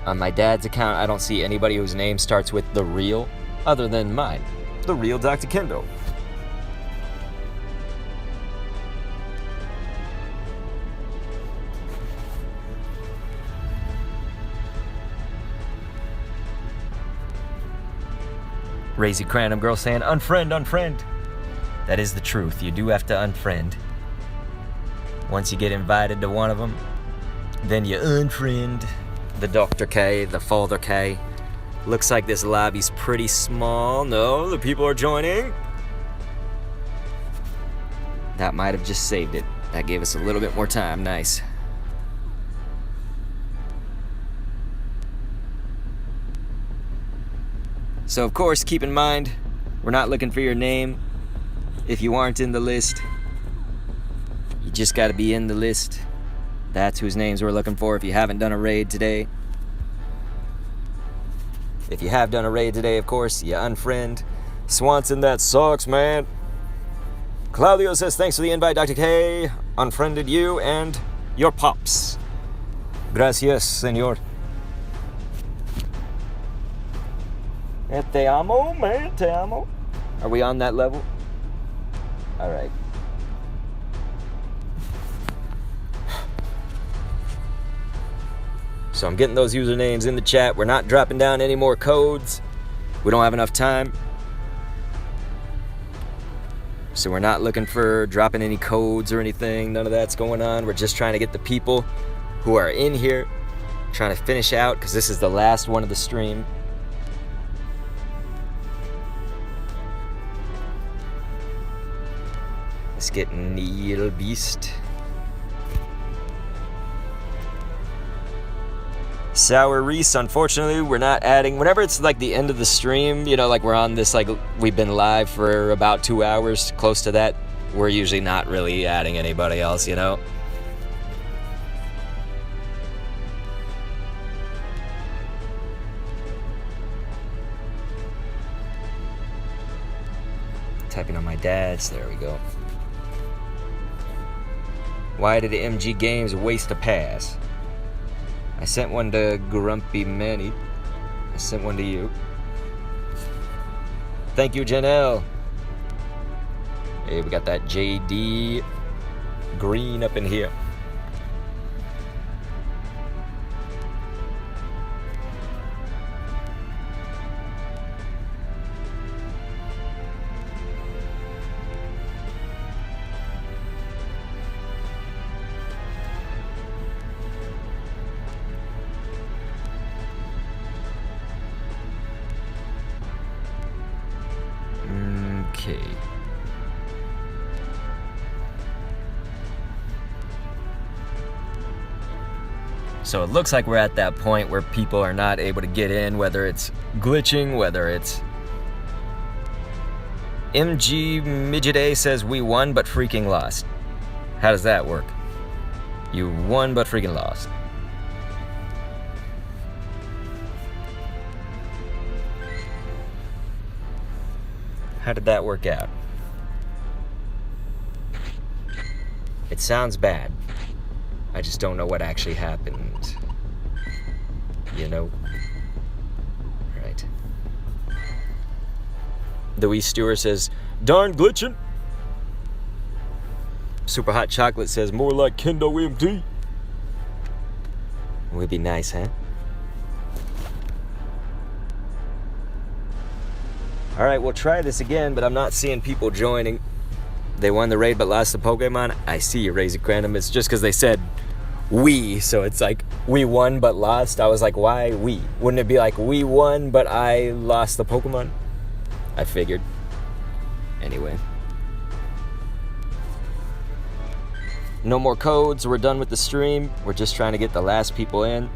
On my dad's account, I don't see anybody whose name starts with The Real, other than mine, The Real Dr. Kendo. Razy Cranham girl saying, unfriend. That is the truth. You do have to unfriend. Once you get invited to one of them, then you unfriend. The Dr. K, the Father K. Looks like this lobby's pretty small. No, the people are joining. That might have just saved it. That gave us a little bit more time. Nice. So, of course, keep in mind, we're not looking for your name. If you aren't in the list, you just got to be in the list. That's whose names we're looking for if you haven't done a raid today. If you have done a raid today, of course, you unfriend. Swanson, that sucks, man. Claudio says, thanks for the invite, Dr. K. Unfriended you and your pops. Gracias, senor. Te amo, man, te amo. Are we on that level? All right. So I'm getting those usernames in the chat. We're not dropping down any more codes. We don't have enough time. So we're not looking for dropping any codes or anything. None of that's going on. We're just trying to get the people who are in here, trying to finish out, because this is the last one of the stream. Let's get Neil Beast. Sour Reese, unfortunately, we're not adding, whenever it's like the end of the stream, you know, like we're on this, like we've been live for about 2 hours, close to that, we're usually not really adding anybody else, you know? Typing on my dad's, there we go. Why did MG Games waste a pass? I sent one to Grumpy Manny. I sent one to you. Thank you, Janelle. Hey, we got that JD Green up in here. Okay. So it looks like we're at that point where people are not able to get in, whether it's glitching, whether it's... MG Midget A says we won but freaking lost. How does that work? You won but freaking lost. How did that work out? It sounds bad. I just don't know what actually happened. You know? Right. The Wee Stewart says, darn glitching. Super Hot Chocolate says, more like Kendo MD. Would be nice, huh? Alright, we'll try this again, but I'm not seeing people joining. They won the raid but lost the Pokemon. I see you, Razy Cranham. It's just because they said we, so it's like we won but lost. I was like, why we? Wouldn't it be like we won but I lost the Pokemon? I figured. Anyway. No more codes. We're done with the stream. We're just trying to get the last people in.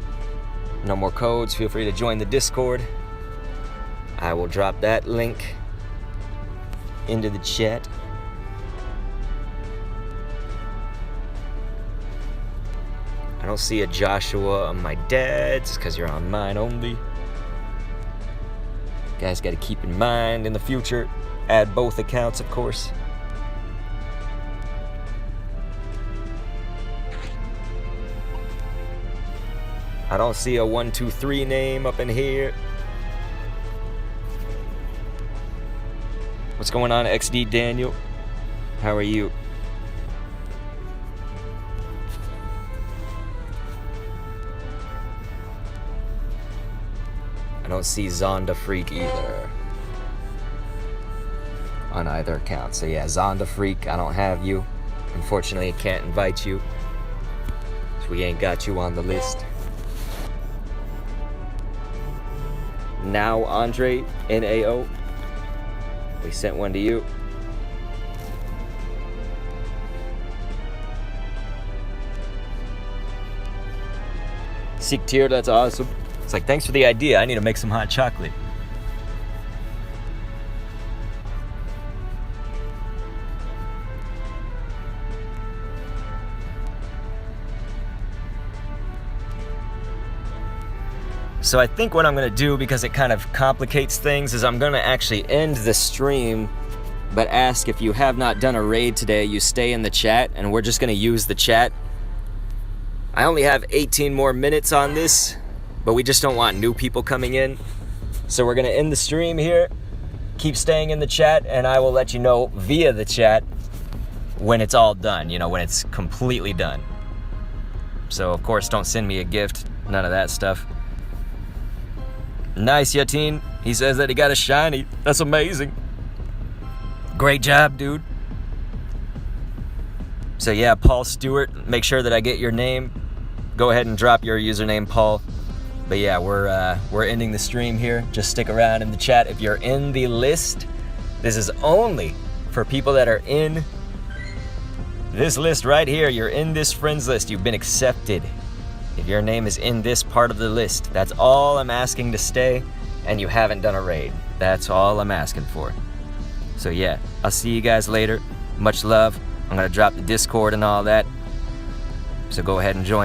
No more codes. Feel free to join the Discord. I will drop that link into the chat. I don't see a Joshua on my dad's because you're on mine only. Guys got to keep in mind in the future, add both accounts, of course. I don't see a 123 name up in here. What's going on, XD Daniel? How are you? I don't see Zonda Freak either on either account. So yeah, Zonda Freak, I don't have you. Unfortunately, I can't invite you. So we ain't got you on the list. Now Andre, NAO. We sent one to you. Sick tier, that's awesome. It's like, thanks for the idea. I need to make some hot chocolate. So I think what I'm gonna do, because it kind of complicates things, is I'm gonna actually end the stream, but ask if you have not done a raid today, you stay in the chat, and we're just gonna use the chat. I only have 18 more minutes on this, but we just don't want new people coming in. So we're gonna end the stream here, keep staying in the chat, and I will let you know via the chat when it's all done, you know, when it's completely done. So of course, don't send me a gift, none of that stuff. Nice, Yatin. He says that he got a shiny. That's amazing. Great job, dude. So yeah, Paul Stewart, make sure that I get your name. Go ahead and drop your username, Paul. But yeah, we're ending the stream here. Just stick around in the chat. If you're in the list, this is only for people that are in this list right here. You're in this friends list. You've been accepted. If your name is in this part of the list, that's all I'm asking to stay, and you haven't done a raid. That's all I'm asking for. So yeah, I'll see you guys later. Much love. I'm gonna drop the Discord and all that. So go ahead and join.